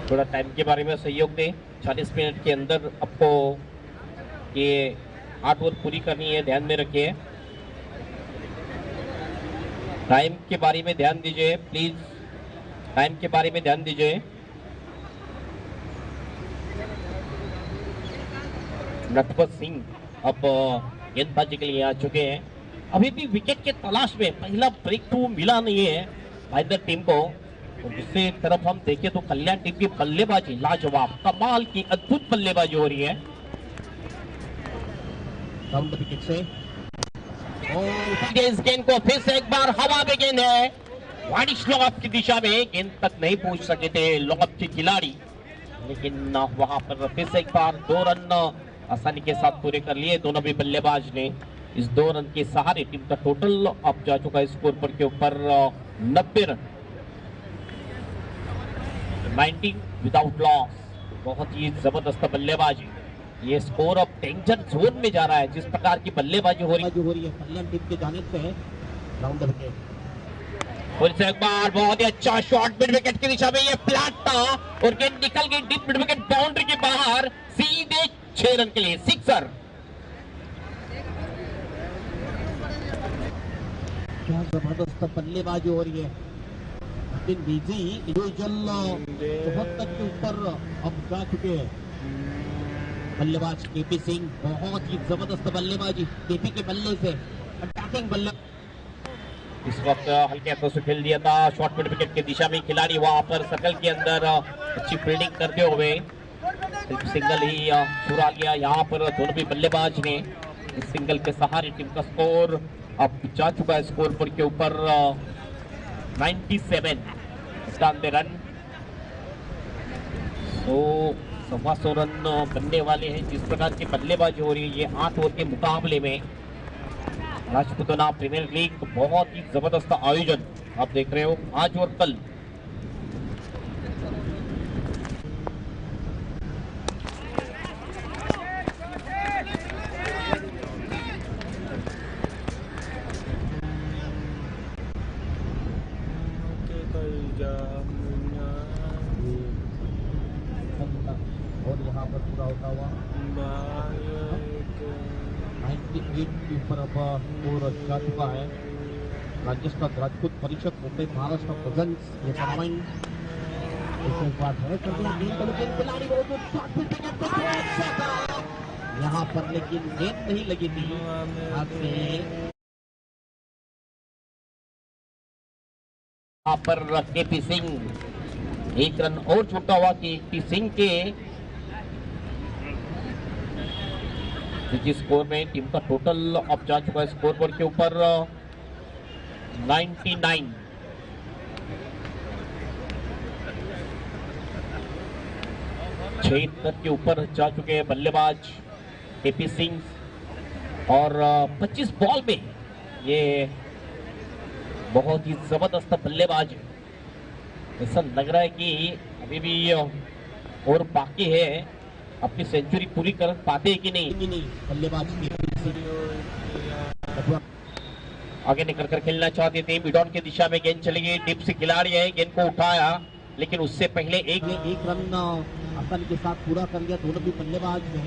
Speaker 4: थोड़ा टाइम के बारे में सहयोग दें। 40 मिनट के अंदर आपको ये 8 ओवर पूरी करनी है, ध्यान में रखिए। टाइम के बारे में ध्यान दीजिए प्लीज, टाइम के बारे में ध्यान दीजिए। नटवर सिंह अब गेंदबाजी के लिए आ चुके हैं। अभी भी विकेट के तलाश में, पहला ब्रेक थ्रू मिला नहीं है भाईदर टीम को। और दूसरी तरफ हम देखें तो कल्याण टीम की बल्लेबाजी लाजवाब, कमाल की अद्भुत बल्लेबाजी हो रही है।
Speaker 1: राउंड विकेट से
Speaker 4: इस गेंद को फिर से एक बार हवा में गेंद है, वाइड स्लॉप की दिशा में, गेंद तक नहीं पहुंच सके थे लॉप के खिलाड़ी, लेकिन वहां पर फिर से एक बार 2 रन आसानी के साथ पूरे कर लिए दोनों भी बल्लेबाज ने। इस 2 रन के सहारे टीम का टोटल अब जा चुका है स्कोर पर के ऊपर 90 रन, 90 विदाउट लॉस। बहुत ही जबरदस्त बल्लेबाजी, ये स्कोर अब डेंजर जोन में जा रहा है जिस प्रकार की बल्लेबाजी हो रही
Speaker 1: है कल्याण टीम की जानिब से। राउंड विकेट
Speaker 4: फिर से एक बार बहुत ही अच्छा शॉट मिड विकेट की दिशा में, ये फ्लैट था और गेंद निकल गई डीप मिड विकेट बाउंड्री के बाहर, सीधे 6 रन के लिए सिक्सर।
Speaker 1: क्या जबरदस्त बल्लेबाजी हो रही है। इंडिविजुअल 74 के ऊपर अब जा चुके हैं बल्लेबाज केपी सिंह। बहुत ही जबरदस्त बल्लेबाजी केपी के बल्ले से, अटैकिंग बल्ले।
Speaker 4: इस वक्त हल्के हाथों से खेल दिया था शॉर्ट मिड विकेट की दिशा में, खिलाड़ी वहां पर सर्कल के अंदर अच्छी फील्डिंग करते हुए सिंगल ही चुरा लिया। यहाँ पर दोनों भी बल्लेबाज ने इस सिंगल के सहारे टीम का स्कोर अब जा चुका है स्कोर पर के ऊपर 97 रन। तो 125 रन बनने वाले हैं जिस प्रकार की बल्लेबाजी हो रही है ये 8 ओवर के मुकाबले में। राजपूताना प्रीमियर लीग बहुत ही जबरदस्त आयोजन आप देख रहे हो आज और कल।
Speaker 1: और यहाँ पर पूरा होता हुआ 98 के ऊपर अब स्कोर जा चुका है। राजस्थान राजपूत परिषद मुंबई महाराष्ट्र प्रेजेंट्स ये टूर्नामेंट बात है। यहाँ पर लेकिन गेंद नहीं लगी थी हाथ में।
Speaker 4: यहाँ पर केपी सिंह 1 रन और छूटा हुआ कि केपी सिंह के जिस स्कोर में टीम का टोटल अब जा चुका है स्कोर बोर्ड के ऊपर 99। छह के ऊपर जा चुके हैं बल्लेबाज केपी सिंह और 25 बॉल में ये बहुत ही जबरदस्त बल्लेबाज। ऐसा लग रहा है कि अभी भी और बाकी है, अपनी सेंचुरी पूरी कर पाते हैं कि नहीं।
Speaker 1: बल्लेबाज
Speaker 4: आगे निकल कर खेलना चाहते थे, मिडॉन की दिशा में गेंद चली गई, टिप से खिलाड़ी है, गेंद को उठाया लेकिन उससे पहले एक
Speaker 1: रन आसानी के साथ पूरा कर लिया दोनों भी बल्लेबाज ने।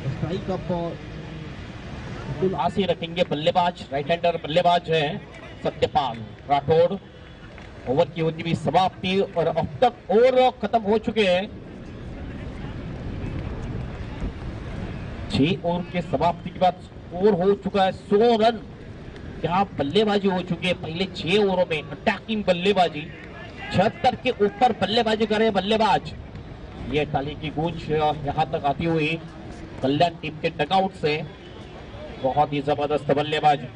Speaker 1: स्ट्राइक अप
Speaker 4: बिल्कुल आस ही रखेंगे बल्लेबाज, राइट हैंडर बल्लेबाज है सत्यपाल राठौड़। ओवर की होती हुई समाप्ति और अब तक ओवर खत्म हो चुके हैं। 6 ओवर के समाप्ति के बाद स्कोर हो चुका है 100 रन। क्या बल्लेबाजी हो चुकी है पहले 6 ओवरों में, अटैकिंग बल्लेबाजी। 76 के ऊपर बल्लेबाजी करे बल्लेबाज। ये ताली की गूंज यहां तक आती हुई कल्याण टीम के डगआउट से। बहुत ही जबरदस्त बल्लेबाजी।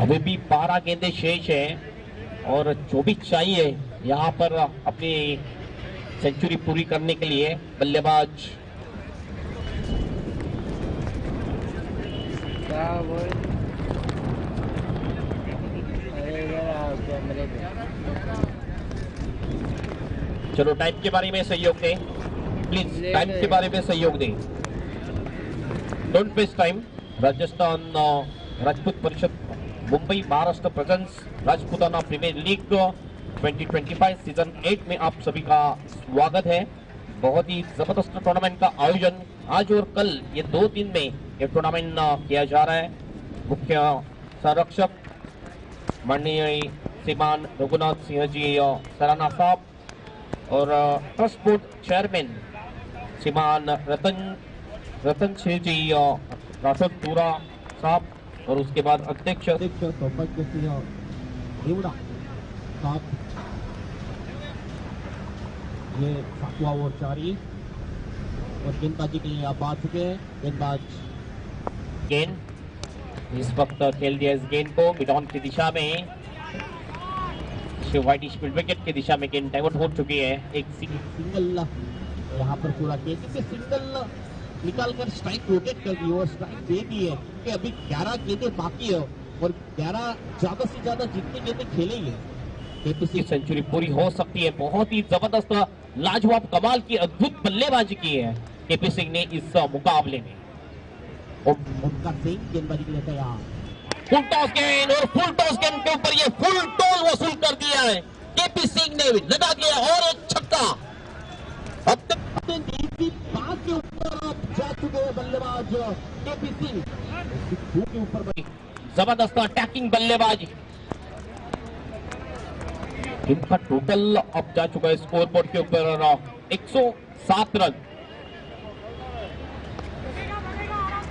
Speaker 4: अभी भी 12 गेंदें शेष है और 24 चाहिए यहाँ पर अपनी सेंचुरी पूरी करने के लिए बल्लेबाज। चलो टाइम के बारे में सहयोग दें प्लीज, टाइम के बारे में सहयोग दें, don't waste time. Rajasthan Rajput Parishad Mumbai Maharashtra presents Rajputana premiere league 2025 season 8 में आप सभी का स्वागत है। बहुत ही जबरदस्त टूर्नामेंट का आयोजन आज और कल ये 2 दिन में ये टूर्नामेंट किया जा रहा है। मुख्य संरक्षक माननीय श्रीमान रघुनाथ सिंह जी सराना साहब और ट्रस्ट बोर्ड चेयरमैन श्रीमान रतन सिंह जी राठौर टूरा साहब और उसके बाद अध्यक्ष
Speaker 1: सौभाग्य सिंह देवड़ा साहब। ये 7वां ओवर जारी और गेंदबाजी के लिए आप आ चुके हैं। गेंदबाज
Speaker 4: गेंद इस वक्त खेल दिया इस गेंद को मिड ऑन की दिशा में, वाइट स्पीड विकेट की दिशा में गेंद डाइवर्ट हो चुकी है। एक
Speaker 1: सिंगल यहाँ पर पूरा केस से सिंगल निकालकर स्ट्राइक रोटेट कर दी और स्ट्राइक दे दी है कि अभी 11 गेंदें बाकी है और 11 ज्यादा से ज्यादा जितनी गेंदें खेलेंगे
Speaker 4: की सेंचुरी पूरी हो सकती है। बहुत ही जबरदस्त लाजवाब कमाल की अद्भुत बल्लेबाजी की है केपी सिंह ने इस मुकाबले में।
Speaker 1: ओमकार सिंह गेंदबाजी के लिए तैयार।
Speaker 4: फुल टॉस गेंद और फुल टॉस गेंद के ऊपर ये फुल टॉस वसूल कर दिया है केपी सिंह ने, लगा दिया और एक छक्का। अब तक
Speaker 1: बात के ऊपर जा चुके हैं बल्लेबाज केपी सिंह के ऊपर
Speaker 4: जबरदस्त अटैकिंग बल्लेबाजी। टीम का टोटल अब जा चुका है स्कोर बोर्ड के ऊपर 107 रन।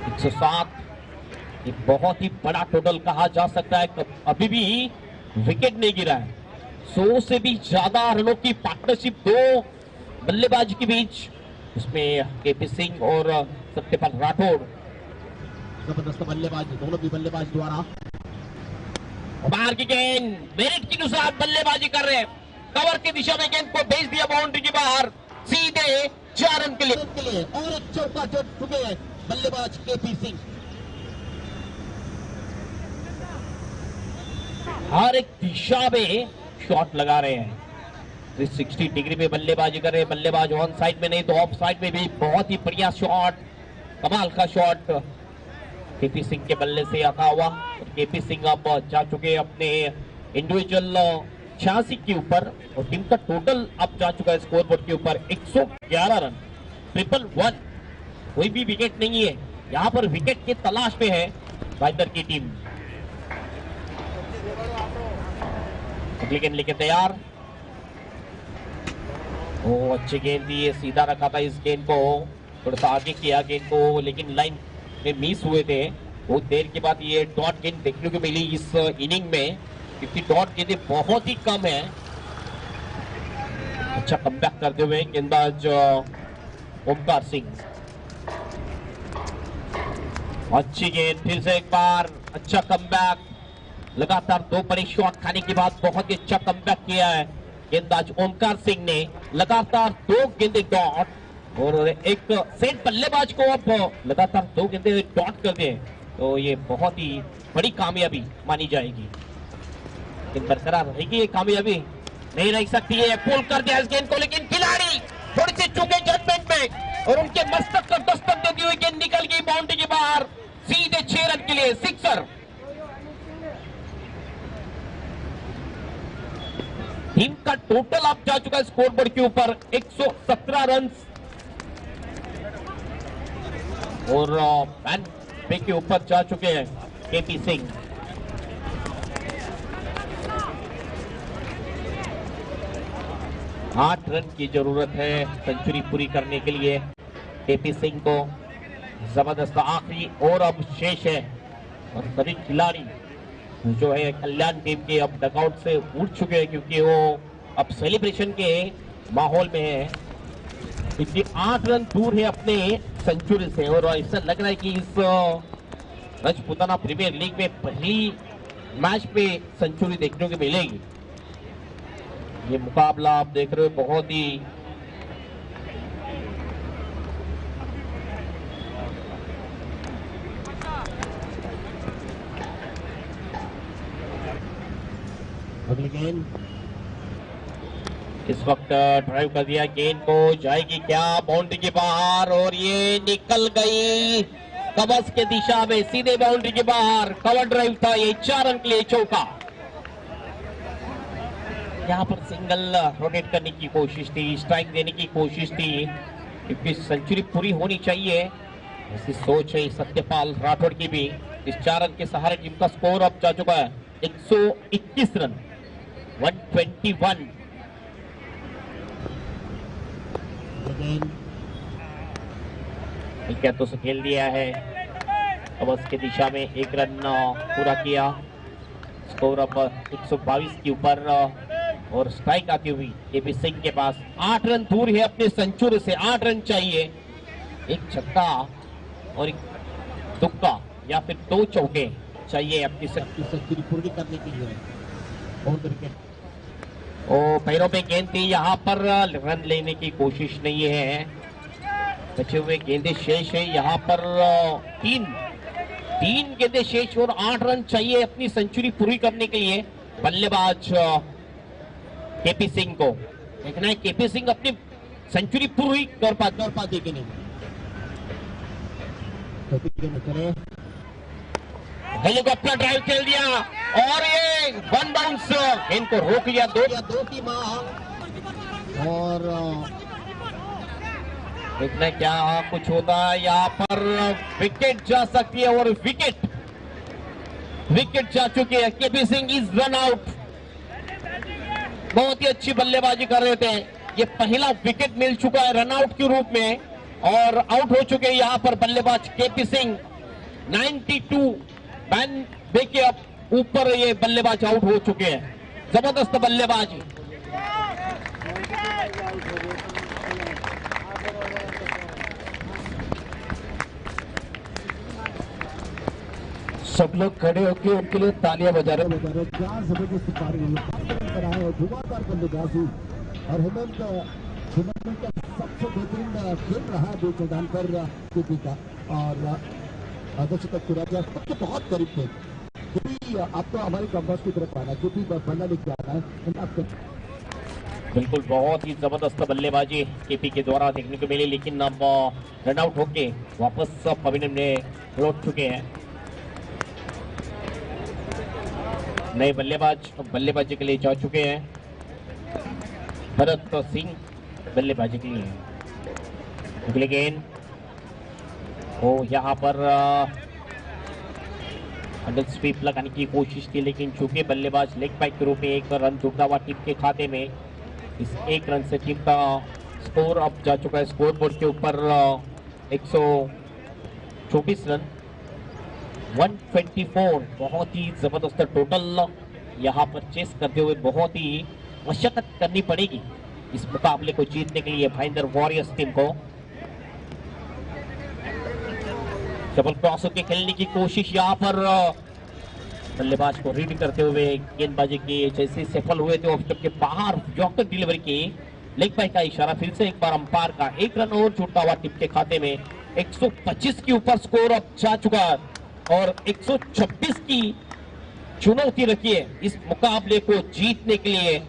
Speaker 4: 107 एक बहुत ही बड़ा टोटल कहा जा सकता है। अभी भी विकेट नहीं गिरा है। 100 से भी ज्यादा रनों की पार्टनरशिप दो बल्लेबाज के बीच, उसमें केपी सिंह और सत्यपाल राठौड़।
Speaker 1: जबरदस्त बल्लेबाज, दोनों भी बल्लेबाज द्वारा
Speaker 4: बाहर की गेंद मेरिट के अनुसार बल्लेबाजी कर रहे हैं। कवर की दिशा में गेंद को भेज दिया बाउंड्री के बाहर, सीधे 4 रन के लिए
Speaker 1: और एक चौका जड़ चुके हैं बल्लेबाज केपी सिंह।
Speaker 4: हर एक दिशा में शॉट लगा रहे हैं। 360 डिग्री में बल्लेबाजी कर रहे हैं। बल्लेबाज ऑन साइड में नहीं तो ऑफ साइड में भी बहुत ही बढ़िया शॉट, कमाल का शॉट केपी सिंह के बल्ले से आता हुआ। केपी सिंह अब जा चुके अपने इंडिविजुअल 86 के ऊपर और टीम का टोटल अब जा चुका है स्कोर बोर्ड के ऊपर 111 रन। 111 कोई भी विकेट नहीं है यहाँ पर, विकेट की तलाश में है भाईदर की टीम। अगली गेंद लेके तैयार। ओ अच्छी गेंद थी, ये सीधा रखा था इस गेंद को, थोड़ा सा आगे किया गेंद को लेकिन लाइन में मिस हुए थे। बहुत देर के बाद ये डॉट गेंद देखने को मिली इस इनिंग में, क्योंकि डॉट गेंदें बहुत ही कम है। अच्छा कमबैक करते हुए गेंदबाज ओमकार सिंह। अच्छी गेंद, फिर से एक बार अच्छा कमबैक। लगातार 2 बड़े शॉट खाने के बाद बहुत ही अच्छा कमबैक किया है गेंदबाज ओमकार सिंह ने। लगातार 2 गेंदें डॉट और एक सेट बल्लेबाज को अब लगातार 2 गेंदें डॉट कर दिए तो ये बहुत ही बड़ी कामयाबी मानी जाएगी। बरकरार रहेगी ये कामयाबी, नहीं रह सकती है। पुल कर दिया इस गेंद को लेकिन खिलाड़ी थोड़ी सी चूके जजमेंट में और उनके मस्तक पर दस्तक देती हुई गेंद निकल गई बाउंड्री के बाहर, सीधे 6 रन के लिए सिक्सर। टीम का टोटल अब जा चुका है स्कोर बोर्ड के ऊपर 117 रन और मैन पे के ऊपर जा चुके हैं केपी सिंह। आठ रन की जरूरत है सेंचुरी पूरी करने के लिए केपी सिंह को। जबरदस्त आखिरी और अब शेष है और सभी खिलाड़ी जो है कल्याण टीम के अब डगआउट से उठ चुके हैं क्योंकि वो अब सेलिब्रेशन के माहौल में है, क्योंकि 8 रन दूर है अपने सेंचुरी से और ऐसा लग रहा है कि इस राजपुताना प्रीमियर लीग में पहली मैच पे सेंचुरी देखने को मिलेगी। ये मुकाबला आप देख रहे हो बहुत ही
Speaker 1: अगली गेंद
Speaker 4: इस वक्त ड्राइव कर दिया, गेंद को जाएगी क्या बाउंड्री के बाहर और ये निकल गई कवच के दिशा में सीधे बाउंड्री के बाहर। कवर ड्राइव था ये, 4 रन के लिए चौका। यहाँ पर सिंगल रोटेट करने की कोशिश थी, स्ट्राइक देने की कोशिश थी क्योंकि सेंचुरी पूरी होनी चाहिए ऐसी सोच है सत्यपाल राठौड़ की भी। इस 4 रन के सहारे टीम का स्कोर अब जा चुका है 121 रन, 121। तो से खेल दिया है, अब उसके दिशा में 1 रन पूरा किया, स्कोर अब 122 के ऊपर। और स्ट्राइक आती हुई केपी सिंह के पास 8 रन दूर है अपने सेंचुरी से, 8 रन चाहिए, एक छक्का और एक तुक्का या फिर 2 चौके चाहिए अपनी
Speaker 1: सेंचुरी पूरी करने के लिए। और विकेट
Speaker 4: ओ पैरों पे गेंद थी, यहाँ पर रन लेने की कोशिश नहीं है, बचे हुए गेंदे शेष है यहाँ पर। तीन गेंदे शेष और 8 रन चाहिए अपनी सेंचुरी पूरी करने के लिए बल्लेबाज केपी सिंह को। देखना है केपी सिंह अपनी सेंचुरी पूरी कर पाते कि नहीं। हेलीकॉप्टर ड्राइव खेल दिया और ये 1 बाउंस, इनको रोक लिया, दो की मां।
Speaker 1: और
Speaker 4: देखना क्या कुछ होता है यहाँ पर, विकेट जा सकती है और विकेट जा चुकी है। KP Singh is run out. बहुत ही अच्छी बल्लेबाजी कर रहे थे, ये पहला विकेट मिल चुका है रन आउट के रूप में और आउट हो चुके हैं यहाँ पर बल्लेबाज केपी सिंह। 92 बैन देखिए, अब ऊपर ये बल्लेबाज आउट हो चुके हैं, जबरदस्त बल्लेबाजी।
Speaker 2: सब लोग खड़े होकर उनके लिए तालियां बजा रहे हैं।
Speaker 1: क्या जबरदस्त कराए और धुआंधार बल्लेबाजी। और हेमंत का सबसे बेहतरीन खेल रहा है बीच मैदान पर केपी का। और अध्यक्ष तक पूरा किया, सबके बहुत करीब थे क्योंकि आप तो हमारे कंपास की तरफ आना, क्योंकि बल्ला लेके आना है आपको।
Speaker 4: बिल्कुल बहुत ही जबरदस्त बल्लेबाजी केपी के द्वारा देखने को मिली, लेकिन अब रन आउट होके वापस पवेलियन में लौट चुके हैं। नए बल्लेबाजी के लिए जा चुके हैं। भरत सिंह बल्लेबाजी के लिए अगले गेंद वो यहाँ पर अंडर स्वीप लगाने की कोशिश की, लेकिन चूंकि बल्लेबाज लेग बाइक के रूप में 1 रन जुड़ा हुआ टीम के खाते में, इस 1 रन से टीम का स्कोर अब जा चुका है स्कोर बोर्ड के ऊपर 124 रन, 124। बहुत ही जबरदस्त टोटल यहाँ पर चेस करते हुए बहुत ही मशक्कत करनी पड़ेगी इस मुकाबले को जीतने के लिए भाईंदर वॉरियर्स टीम को। डबल क्रॉस होकर खेलने की कोशिश यहाँ पर बल्लेबाज को रीड करते हुए गेंदबाजी की, जैसे सफल हुए थे ऑफ स्टंप के बाहर यॉर्कर डिलीवरी की, लेग बाई का इशारा, फिर से एक बार अंपायर का 1 रन और छूटा हुआ टीम के खाते में। 125 के ऊपर स्कोर अब जा चुका है और 126 की चुनौती रखी है इस मुकाबले को जीतने के लिए।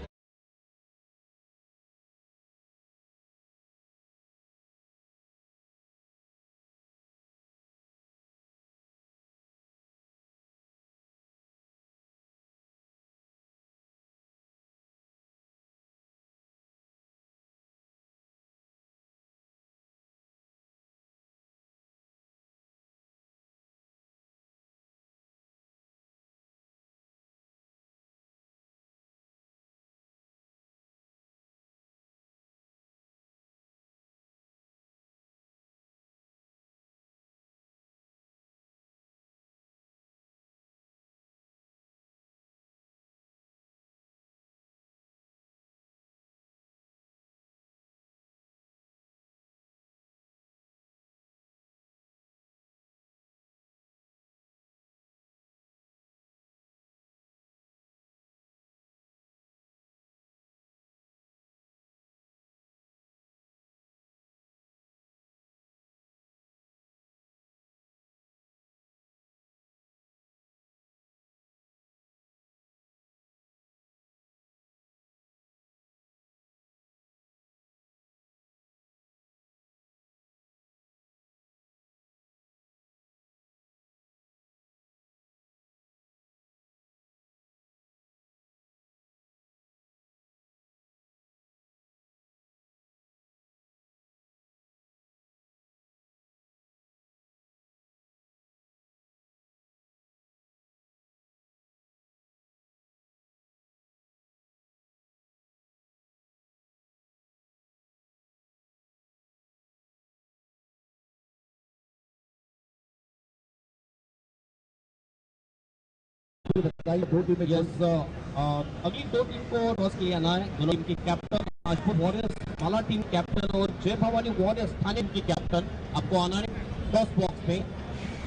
Speaker 1: भी बताइए दो टीमें
Speaker 5: अगली दो टीम को टॉस के लिए आना है। दोनों टीम के कैप्टन राजपूत वॉरियर्स माला टीम कैप्टन और जय भवानी वॉरियर्स थाने टीम के कैप्टन आपको आना है टॉस बॉक्स में।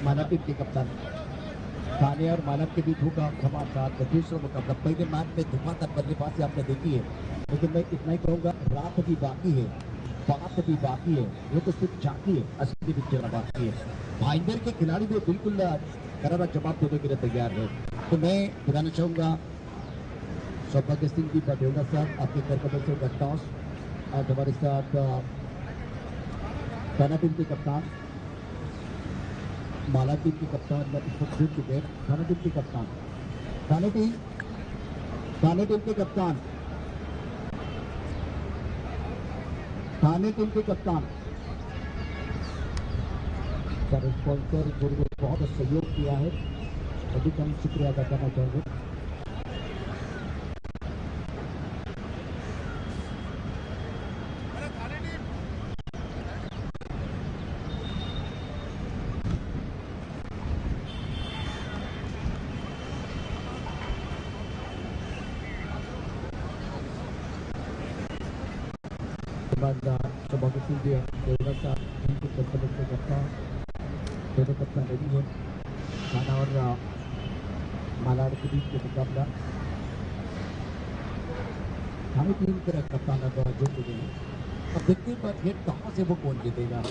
Speaker 1: माला टीम के कप्तान थाने और मानव के बीच होगा धमाकेदार दूसरा मुकाबला। पहले मैच में धमाकेदार बल्लेबाजी आपने देखी है, लेकिन मैं इतना ही कहूंगा रात भी बाकी है, बात भी बाकी है, वो तो सिर्फ झांकी है, असली पिक्चर बाकी है। भाईंदर के खिलाड़ी भी बिल्कुल करारा जवाब देने के लिए तैयार है। तो मैं बताना चाहूंगा सौभाग्य सिंह जी पटेल साहब आपके कर्तव्य से होगा टॉस और हमारे साथ थाना टीम के कप्तान माला टीम के कप्तान जुड़ चुके हैं। थाना टीम के कप्तान थाने टीम के कप्तान थाने टीम के कप्तान सर स्पॉन्सर गुरु बहुत सहयोग किया है, अभी हम शुक्रिया अदा करना चाहेंगे। सौभाग्य सिंह जी दोनों कप्तान रेडी है। थाना और मालाड के बीच के मुकाबला थाने टीम के कप्तान जुड़ चुके हैं। अब देखते हैं पर गेट कहाँ से वो कौन जीतेगा।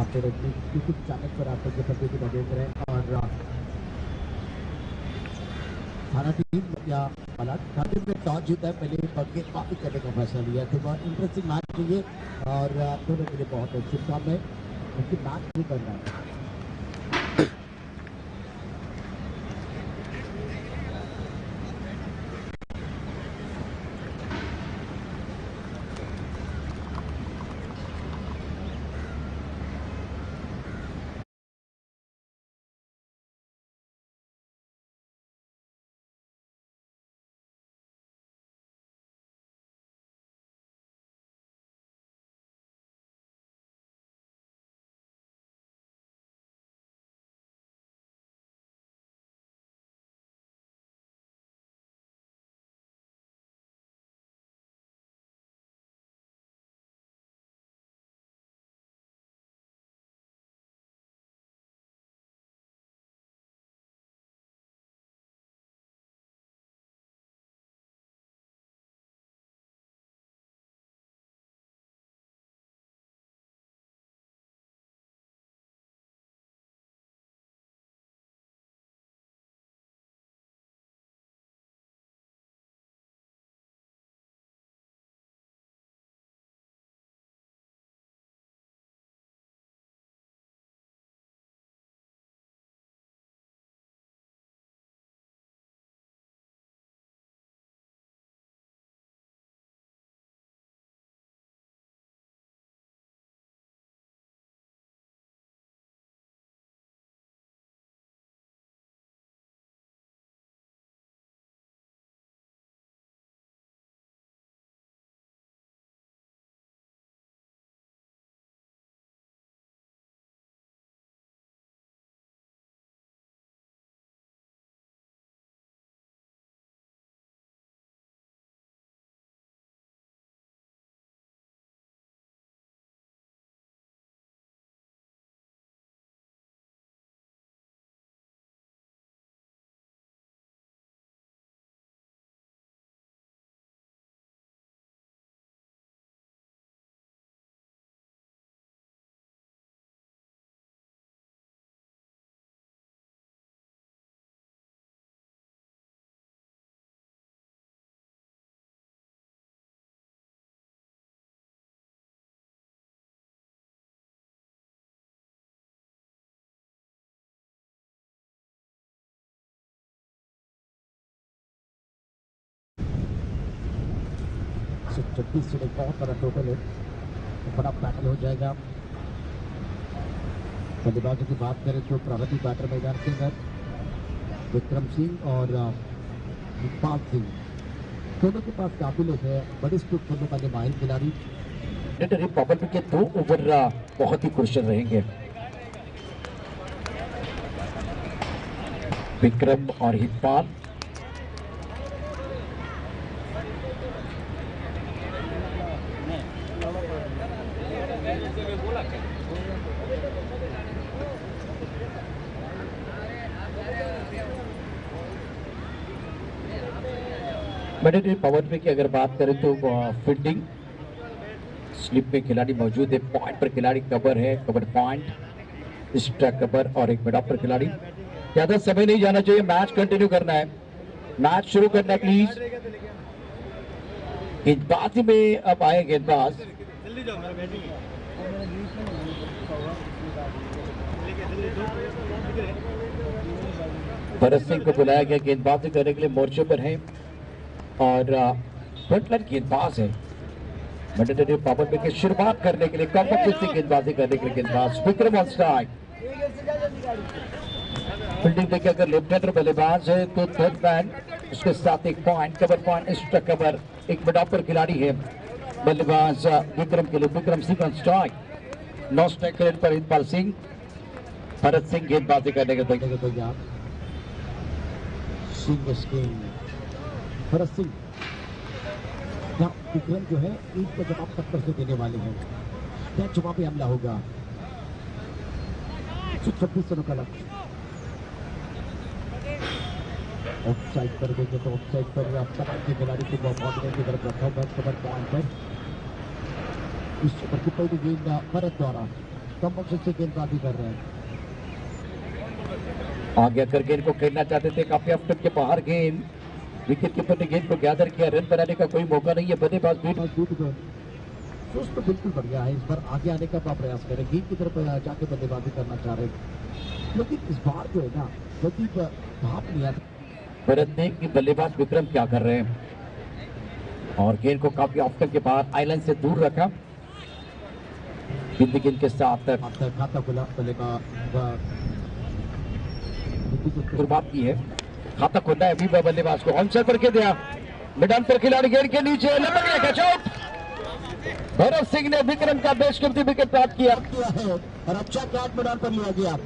Speaker 1: आप यूट्यूब चैनल पर आप लोग प्रतियोगिता देख रहे हैं और थाना टीम या मालाड थाने में टॉस जीता है, पहले गेट काफी करने का फैसला लिया। तो बहुत इंटरेस्टिंग मैच चाहिए और दोनों के लिए बहुत शुभकामनाएं। उनकी मैच भी करना है। से 36 से बहुत बड़ा टोटल है, तो बड़ा बैटल हो जाएगा। बल्लेबाजों की बात करें तो प्रारंभी बैटर मैदान के अंदर विक्रम सिंह और इकबाल सिंह, दोनों के पास काबिलियत है, बड़े स्ट्रोक करने वाले माहिर खिलाड़ी।
Speaker 2: पावर के 2 ओवर बहुत ही क्रुशियल रहेंगे। विक्रम और हितपाल। मैंने पावर प्ले की अगर बात करें तो फील्डिंग स्लिप में खिलाड़ी मौजूद है, पॉइंट पर खिलाड़ी कवर है, कवर पॉइंट, एक्स्ट्रा कवर और एक मिड ऑफ पर खिलाड़ी। ज्यादा समय नहीं जाना चाहिए, मैच कंटिन्यू करना है, मैच शुरू करना है प्लीज। गेंदबाजी में अब आए गेंदबाज, भरत सिंह को बुलाया गया गेंदबाजी करने के लिए, मोर्चे पर है और फ्रंटलाइन गेंदबाज है। मैंडेटरी पावर प्ले की शुरुआत करने के लिए कॉम्पैक्ट से गेंदबाजी करने के लिए गेंदबाज विक्रम ऑन स्ट्राइक। फील्डिंग देखिए, अगर लेफ्ट हैंडर बल्लेबाज है तो थर्ड मैन, उसके साथ एक point, cover point, extra cover, एक मिड ऑफ पर खिलाड़ी है बल्लेबाज विक्रम के लिए, Vikram Singh on strike. No strike rate पर हितपाल सिंह, भरत सिंह गेंदबाजी करने के तैयार।
Speaker 1: भरत सिंह विक्रम जो है ईद का जवाब टक्कर से देने वाले हैं, क्या जवाबी हमला होगा। 126 रनों का लक्ष्य, ऑफसाइड पर देंगे तो ऑफसाइड पर तमाम के खिलाड़ी को भागने की तरफ रखा हुआ कवर पॉइंट पर। इस ओवर की पहली गेंद भरत द्वारा कम अक्सर से गेंदबाजी कर रहे हैं।
Speaker 2: आगे आकर गेंद को खेलना चाहते थे, काफी ऑफ के बाहर गेंद, विकेट कीपर ने गेंद को गैदर किया, रन बनाने का कोई मौका नहीं है, बल्लेबाज
Speaker 1: तो बिल्कुल बढ़िया है, इस बार आगे आने का प्रयास करें, गेंद की तरफ जाके बल्लेबाजी करना चाह रहे हैं, लेकिन इस बार जो है ना गति भाप नहीं आता।
Speaker 2: भरत ने कि बल्लेबाज विक्रम क्या कर रहे हैं और गेंद को काफी ऑफ के बाहर आइलैंड से दूर रखा, गेंद के साथ
Speaker 1: खाता खुला, बल्लेबाज
Speaker 2: शुरुआत की है, खाता खोलना है अभी बल्लेबाज को, ऑन पर के दिया, मिडन पर खिलाड़ी गेंद के नीचे लपक गया, कैच आउट। भरत सिंह ने विक्रम का बेशकीमती विकेट प्राप्त किया
Speaker 1: है और अच्छा कैच मैदान पर लिया गया।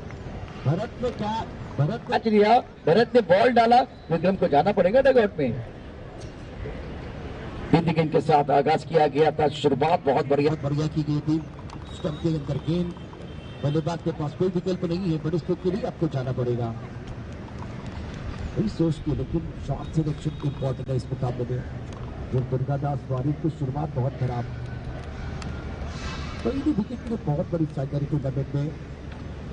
Speaker 2: भरत ने बॉल डाला, विक्रम को जाना पड़ेगा डगआउट में। गेंद के साथ आगाज किया गया था, शुरुआत बहुत बढ़िया
Speaker 1: की गई थी, स्टंप के अंदर गेंद, बल्लेबाज के पास कोई विकल्प नहीं है, बड़े स्ट्रोक के लिए आपको जाना पड़ेगा, वही सोचती है, लेकिन शॉट सिलेक्शन इंपॉर्टेंट है इस मुकाबले में। जो दुर्गादास वारिद की शुरुआत बहुत खराब, पहली विकेट के लिए बहुत बड़ी साझेदारी टूर्नामेंट में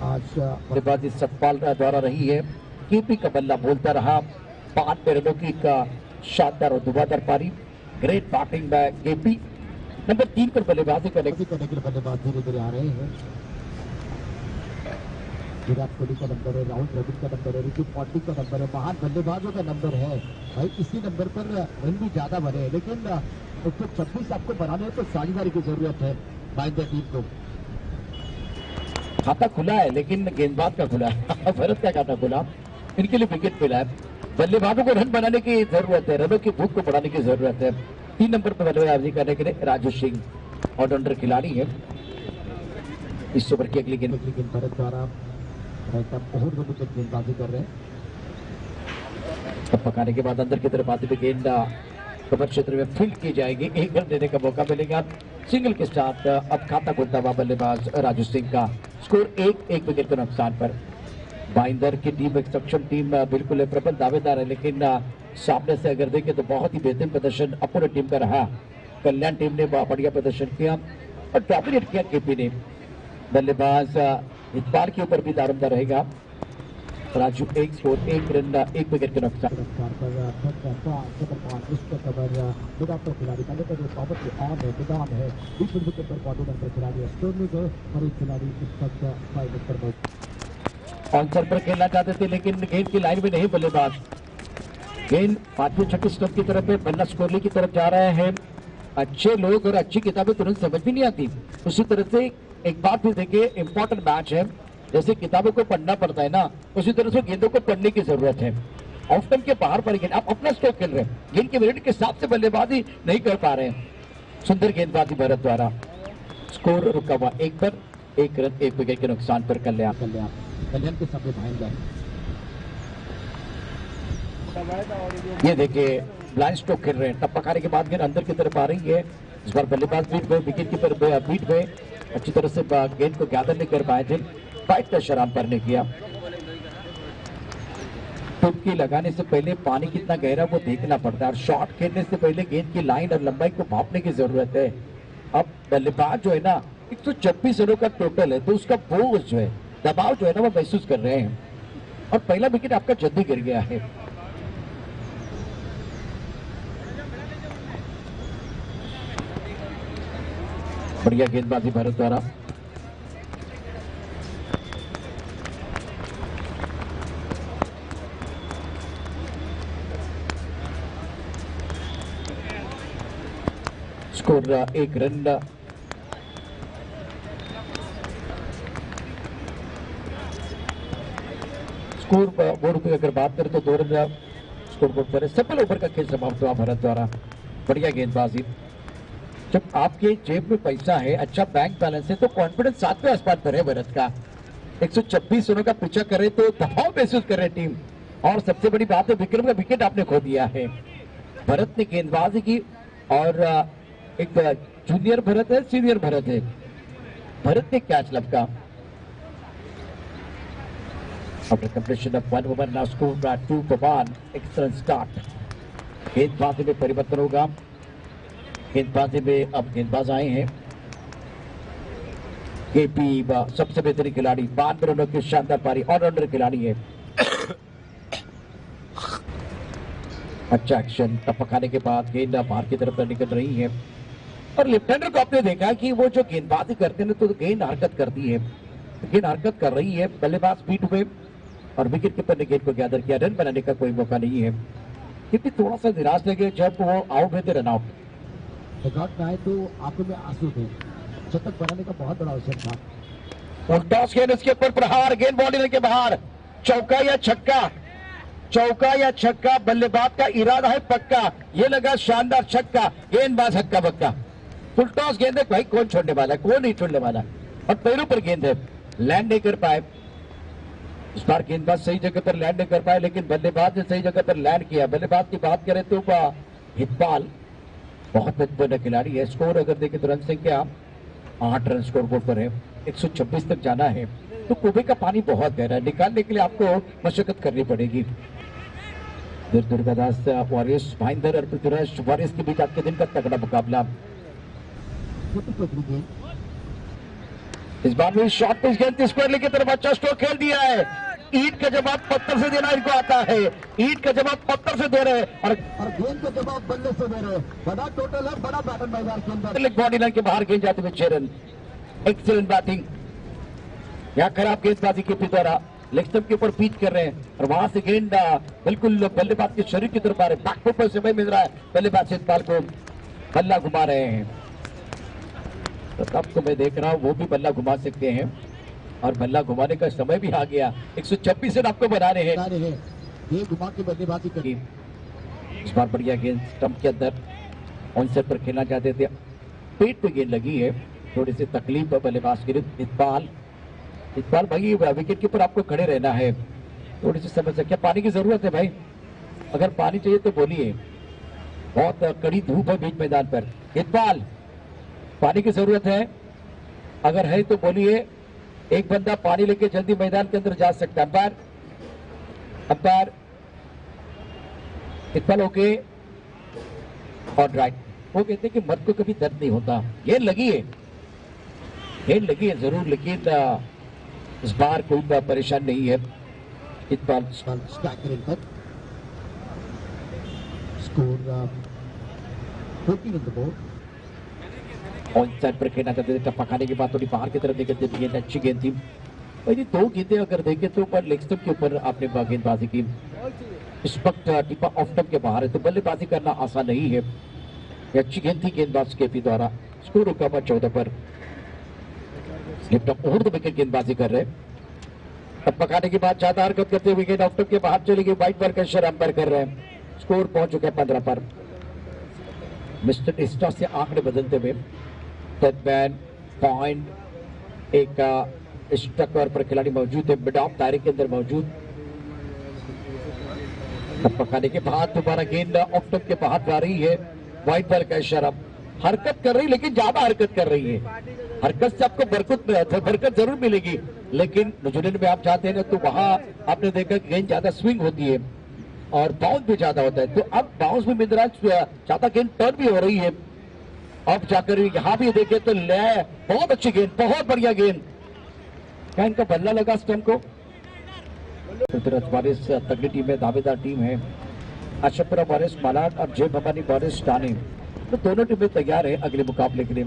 Speaker 1: आज
Speaker 2: बल्लेबाजी सतपाल द्वारा रही है। केपी का बल्ला बोलता रहा, 5 रनों की शानदार और धुआंधार पारी, great batting bye KP. Number 3 पर बल्लेबाजी करने के
Speaker 1: लिए बल्लेबाज धीरे धीरे आ रहे हैं। विराट कोहली का नंबर है, राहुल द्रविड़ का नंबर है, रिकी पॉन्टिंग का नंबर है, महान बल्लेबाजों का नंबर है भाई, इसी नंबर पर रन भी ज्यादा बने हैं, लेकिन 126 आपको बनाने हैं तो साझेदारी की जरूरत है बाइंदर टीम को।
Speaker 2: खाता खुला है लेकिन गेंदबाज का खुला है, भरत का खाता खुला, इनके लिए विकेट मिला है। बल्लेबाजों को रन बनाने की जरूरत है, रनों की भूख को बढ़ाने की जरूरत है। 3 नंबर पर बल्लेबाजी करने के लिए राजू सिंह ऑलराउंडर खिलाड़ी है। इस ओवर की अगली गेंद
Speaker 1: भरत द्वारा बहुत गेंदबाजी कर रहे हैं।
Speaker 2: पकाने के बाद अंदर की तरफ आते हुए गेंद कवर क्षेत्र में फील्ड की जाएगी, एक रन देने का मौका मिलेगा। सिंगल के साथ अब खाता खुलता हुआ बल्लेबाज राजू सिंह का स्कोर 1 विकेट के नुकसान पर। बाइंदर की टीम एक सक्षम टीम बिल्कुल प्रबल दावेदार है, लेकिन सामने से अगर देखें तो बहुत ही बेहतरीन प्रदर्शन अपने टीम का रहा। कल्याण टीम ने बढ़िया प्रदर्शन किया और डोमिनेट किया केपी ने। बल्लेबाज इकबाल के ऊपर भी दारोमदार रहेगा। राजू 1 स्कोर 1 रन 1 विकेट के नुकसान। ऑनसर पर खेलना चाहते थे लेकिन गेंद की लाइन में नहीं बल्लेबाज, गेंद 5वीं 6वीं स्टंप की तरफ है, बल्ला स्कोरली की तरफ जा रहे हैं। अच्छे लोग और अच्छी किताबें तुरंत समझ भी नहीं आती। उसी तरह से एक बात भी देखिए, इंपॉर्टेंट मैच है, जैसे किताबों को पढ़ना पड़ता है ना, उसी तरह से गेंदों को पढ़ने की जरूरत है। ऑफ स्टंप के बाहर पर गेंद, आप अपना स्ट्रोक खेल रहे हैं, गेंद के मिनट के हिसाब से बल्लेबाजी नहीं कर पा रहे हैं। सुंदर गेंदबाजी भरत द्वारा, स्कोर रुका हुआ 1 पर 1 रन 1 विकेट के नुकसान पर कल्याण
Speaker 1: के सामने भाईंदर
Speaker 2: ये देखिए ब्लाइंड स्ट्रोक खेल रहे हैं, टप्पा खाने के बाद गेंद अंदर की तरफ आ रही है। इस बार बल्लेबाज बीट गए, विकेट कीपर बीट गए, अच्छी तरह से गेंद को गैदर नहीं कर पाए थे। फाइट का शराब पर ने किया। टुपकी लगाने से पहले पानी कितना गहरा वो देखना पड़ता है और शॉट खेलने से पहले गेंद की लाइन और लंबाई को भापने की जरूरत है। अब बल्लेबाज जो है ना 126 रनों का टोटल है, तो उसका बोझ जो है, दबाव जो है ना वो महसूस कर रहे हैं और पहला विकेट आपका जल्दी गिर गया है। बढ़िया गेंदबाजी भारत द्वारा। Score 1 run. स्कोर बोर्ड की अगर बात करें तो 2 रन स्कोर बोर्ड पर है। सफल ओवर का खेल समाप्त हुआ भारत द्वारा। बढ़िया गेंदबाजी। जब आपके जेब में पैसा है, अच्छा बैंक बैलेंस है, तो कॉन्फिडेंस 7वें आसमान पर है भारत का। 126 रनों का पीछा करे तो दबाव महसूस कर रहे टीम। और सबसे बड़ी बात है विक्रम का विकेट आपने खो दिया है। भरत ने गेंदबाजी की और एक जूनियर भरत है, सीनियर भरत है। भरत ने कैच लपका। After completion of 1 over, now score 2 for 1. Excellent start. गेंदबाजी में परिवर्तन होगा। गेंदबाजी में अब गेंदबाज आए हैं। केपी सबसे बेहतरीन खिलाड़ी, 92 रनों की शानदार पारी, ऑलराउंडर खिलाड़ी है। अच्छा एक्शन, टप्पा खाने के बाद गेंद बाहर की तरफ निकल रही है और लेफ्ट हैंडर को आपने देखा कि वो जो गेंदबाजी करते हैं तो गेंद हरकत करती है, गेंद हरकत कर रही है। बल्लेबाज स्पीड हुए और विकेट कीपर ने गेंद को गैदर किया। रन बनाने का कोई मौका नहीं है, क्योंकि थोड़ा सा निराश लगे जब वो आउट हुए थे, रन आउट।
Speaker 1: रिकॉर्ड का है तो आंखों में आंसू थे। शतक बनाने का बहुत बड़ा अवसर था।
Speaker 2: और टॉस गेंद उसके ऊपर प्रहार, गेंद बॉडी के बाहर। चौका या छक्का, चौका या छक्का, बल्लेबाज का इरादा है पक्का। ये लगा शानदार छक्का, गेंदबाज हक्का बक्का। फुल टॉस गेंद है, भाई कौन छोड़ने वाला है, कौन नहीं छोड़ने वाला। और पैरों पर गेंद है, लैंड नहीं कर पाए। इस बार गेंदबाज सही जगह पर लैंड नहीं कर पाए, लेकिन बल्लेबाज ने सही जगह पर लैंड किया। बल्लेबाज की बात करें तो हितपाल बहुत महत्वपूर्ण खिलाड़ी है। स्कोर अगर देखें तो रन संख्या 8 रन स्कोर बोर्ड पर है। 126 तक जाना है तो कुएं का पानी बहुत गहरा है, निकालने के लिए आपको मशक्कत करनी पड़ेगी। दुर्गादास वॉरियर्स, भाईंदर और पृथ्वीराज वॉरियर्स के बीच आज के दिन का तगड़ा मुकाबला। इस बार भी शॉर्ट पिच गेंद स्क्वायर की तरफ अच्छा स्ट्रोक खेल दिया है। ईंट का जवाब पत्थर से देना इनको आता है, ईंट का जवाब पत्थर से दे रहे हैं और
Speaker 1: गेंद का जवाब बल्ले से दे रहे हैं। बड़ा टोटल है, बड़ा बैटन मैदान के अंदर।
Speaker 2: बॉडी लाइन के बाहर गेंद जाते हुए 6 रन। एक्सीलेंट बैटिंग, यहाँ खराब गेंदबाजी के द्वारा लेग स्टंप के ऊपर पिच कर रहे हैं और वहां से गेंद बिल्कुल बल्लेबाज के शरीर की तरफ आ रहे हैं। बैकफुट पर समय मिल रहा है, बल्लेबाज हितपाल को बल्ला घुमा रहे हैं। तो तब तो मैं देख रहा हूँ वो भी बल्ला घुमा सकते हैं और बल्ला घुमाने का समय भी आ गया। 126 रन आपको बना रहे हैं।
Speaker 1: ये घुमा के बल्लेबाजी करी।
Speaker 2: इस बार बढ़िया गेंद स्टंप के अंदर ऑन सेट पर खेलना चाहते थे, पेट पे गेंद लगी है, थोड़ी सी तकलीफ बल्लेबाज के लिए। इकबाल भाई विकेट के ऊपर आपको खड़े रहना है, थोड़ी सी समस्या। क्या पानी की जरूरत है भाई? अगर पानी चाहिए तो बोलिए, बहुत कड़ी धूप है बीच मैदान पर। इकबाल, पानी की जरूरत है? अगर है तो बोलिए, एक बंदा पानी लेके जल्दी मैदान के अंदर जा सकता है। अंपायर इकबाल ओके और राइट। वो कहते हैं कि मर्द को कभी दर्द नहीं होता। गेंद लगी है, गेंद लगी है जरूर, लेकिन इस बार कोई परेशान नहीं है। Iqbal
Speaker 1: score 14 on the board।
Speaker 2: On side पर खेलना चाहते थे, टप्पा खाने के बाद थोड़ी बाहर की तरफ निकलती थी गेंद। अच्छी गेंद थी भाई। 2 गेंदें अगर देखें तो पर लेग स्टंप के ऊपर आपने गेंदबाजी की। इस वक्त टिप्पा ऑफ स्टंप के बाहर है तो बल्लेबाजी करना आसान नहीं है। ये अच्छी गेंद थी गेंदबाज केपी द्वारा। स्कोर रुका हुआ 14 पर। लिफ्ट और विकेट गेंदबाजी कर रहे हैं। टप्पा खाने के बाद ज्यादा हरकत करते हुए गेंद ऑफ स्टंप के बाहर चली गई। वाइट पर कैशर अंपायर कर रहे हैं। स्कोर पहुंच चुका है 15 पर। मिस्टर स्टॉस से आंकड़े बदलते हुए मैन पॉइंट एक स्टक पर खिलाड़ी मौजूद है, मिड ऑफ दायरे के अंदर मौजूद। पकाने के बाद दोबारा गेंद ऑफ स्टंप के बाहर आ रही है। वाइड बॉल का इशारा। हरकत कर रही लेकिन ज्यादा हरकत कर रही है। हरकत से आपको बरकत जरूर मिलेगी, लेकिन न्यूजीलैंड में आप जाते हैं ना तो वहां आपने देखा गेंद ज्यादा स्विंग होती है और बाउंस भी ज्यादा होता है। तो अब बाउंस भी मिल रहा है, ज्यादा गेंद टर्न भी हो रही है। अब जाकर यहाँ भी देखे तो ले बहुत अच्छी गेंद, बहुत बढ़िया गेंद। क्या इनका बल्ला लगा स्टंप को? पृथ्वीराज वारिस तगड़ी टीम है, दावेदार टीम है। अशफरा वारिस मलाड और जय भवानी वारिस टाने, तो दोनों टीमें तैयार है अगले मुकाबले के लिए।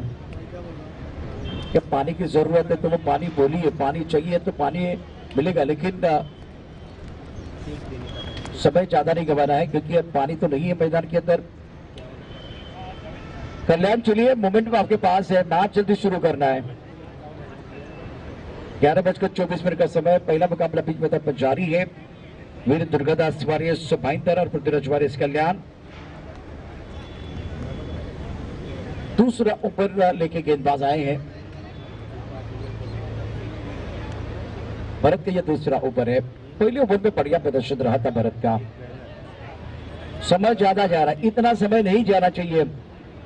Speaker 2: क्या पानी की जरूरत है तो वो पानी बोली है, पानी चाहिए तो पानी मिलेगा, लेकिन समय ज्यादा नहीं गंवाना है क्योंकि अब पानी तो नहीं है मैदान के अंदर। कल्याण चलिए, मोमेंटम आपके पास है, मैच जल्दी शुरू करना है। 11:24 का समय। पहला मुकाबला बीच में तक जारी है। वीर दुर्गादास वारियर्स भाईंदर और पृथ्वीराज वारियर्स कल्याण। दूसरा ऊपर लेके गेंदबाज आए हैं। भरत का यह दूसरा ओवर है। पहले ओवर में बढ़िया प्रदर्शन रहा था भरत का। समय ज्यादा जा रहा है, इतना समय नहीं जाना चाहिए।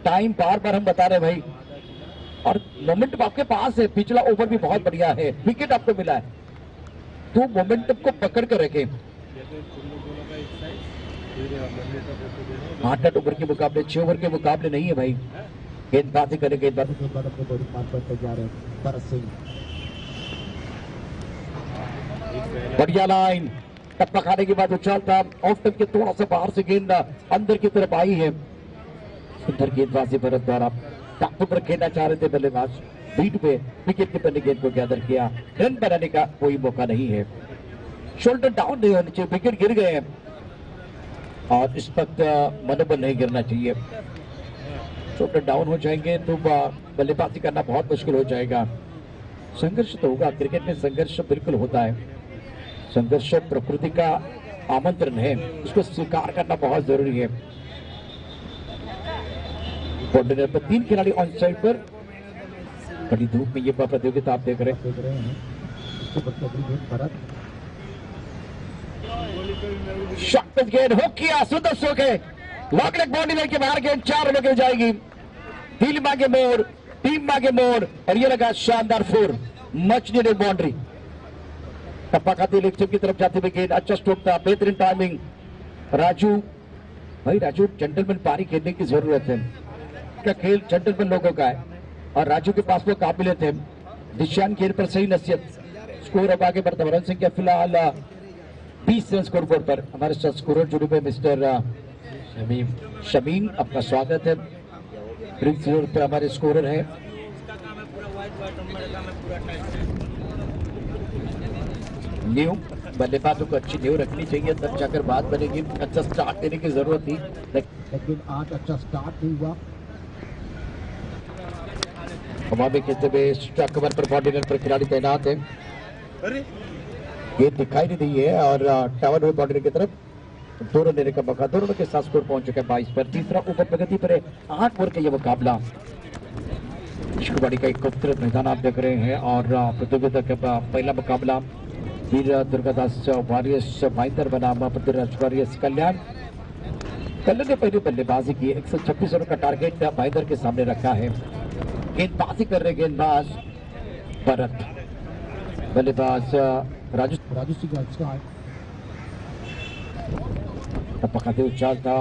Speaker 2: टाइम बार बार हम बता रहे भाई, और मोमेंटम आपके पास है। पिछला ओवर भी बहुत बढ़िया है, विकेट आपको मिला है, तो मोमेंटम को पकड़ कर रखें। 8 ओवर के मुकाबले 6 ओवर के मुकाबले नहीं है भाई। गेंदबाजी करें, गेंदबाजी
Speaker 1: तैयार है भरत सिंह।
Speaker 2: बढ़िया लाइन, टप्पा खाने के बाद उछाल था ऑफ स्टंप के थोड़ा सा बाहर से गेंद अंदर की तरफ आई है। सुंदर गेंदबाजी भरत द्वारा। टप्पू पर खेलना चाह रहे थे बल्लेबाज, बीट पे विकेट कीपर ने गेंद को गैदर किया। रन बनाने का कोई मौका नहीं है। शोल्डर डाउन नहीं होने चाहिए, विकेट गिर गए हैं और इस वक्त मनोबल नहीं गिरना चाहिए। शोल्डर डाउन हो जाएंगे तो बल्लेबाजी करना बहुत मुश्किल हो जाएगा। संघर्ष तो होगा, क्रिकेट में संघर्ष बिल्कुल होता है। संघर्ष प्रकृति का आमंत्रण है, उसको स्वीकार करना बहुत जरूरी है। बॉर्डर पर 3 खिलाड़ी ऑन साइड पर। बड़ी धूप में ये प्रतियोगिता आप देख रहे हैं। शॉट गेंद हो किया, सुंदर स्ट्रोक है। लॉन्ग लेग बाउंड्री लाइन के बाहर गेंद 4 रनों के जाएगी। दिल मांगे मोर, टीम मांगे मोर, और ये लगा शानदार 4। Much needed boundary. टप्पा खाती लेग की तरफ जाते हुए गेंद, अच्छा स्ट्रोक था, बेहतरीन टाइमिंग। राजू भाई, राजू जेंटलमैन पारी खेलने की जरूरत है। का खेल जेंटलमैन लोगों का है और राजू के पास वो काबिलियत है। दिशान गेंद पर सही नसीहत। स्कोर अब आगे बढ़ता है। संख्या फिलहाल 20 रन स्कोर बोर्ड पर। हमारे साथ स्कोरर जुड़े हुए मिस्टर शमीन, आपका स्वागत है। पर हमारे स्कोरर है न्यू। बल्लेबाजों को अच्छी न्यू रखनी चाहिए, तब जाकर बात बनेगी। अच्छा स्टार्ट देने की जरूरत थी,
Speaker 1: लेकिन आज अच्छा स्टार्ट नहीं हुआ।
Speaker 2: हवा में खेलते हुए स्ट्राइक कवर पर बॉर्डर पर खिलाड़ी तैनात है। ये दिखाई नहीं दी है और टावर हुए बॉर्डर की तरफ 2 रन लेने का मौका। 2 रनों के साथ स्कोर पहुंच चुका है 22 पर। तीसरा ओवर प्रगति पर है। 8 ओवर का ये मुकाबला। एक खूबसूरत मैदान आप देख रहे हैं और प्रतियोगिता का पहला मुकाबला वीर दुर्गादास वारियर्स भाईंदर बनाम पृथ्वीराज वारियर्स कल्याण। कल्याण ने पहले बल्लेबाजी की। 126 रनों का टारगेट भाईंदर के सामने रखा है। गेंदबाजी कर रहे गेंदबाज भरत, बल्लेबाज
Speaker 1: राजू सिंह।
Speaker 2: पकाते उछाल था,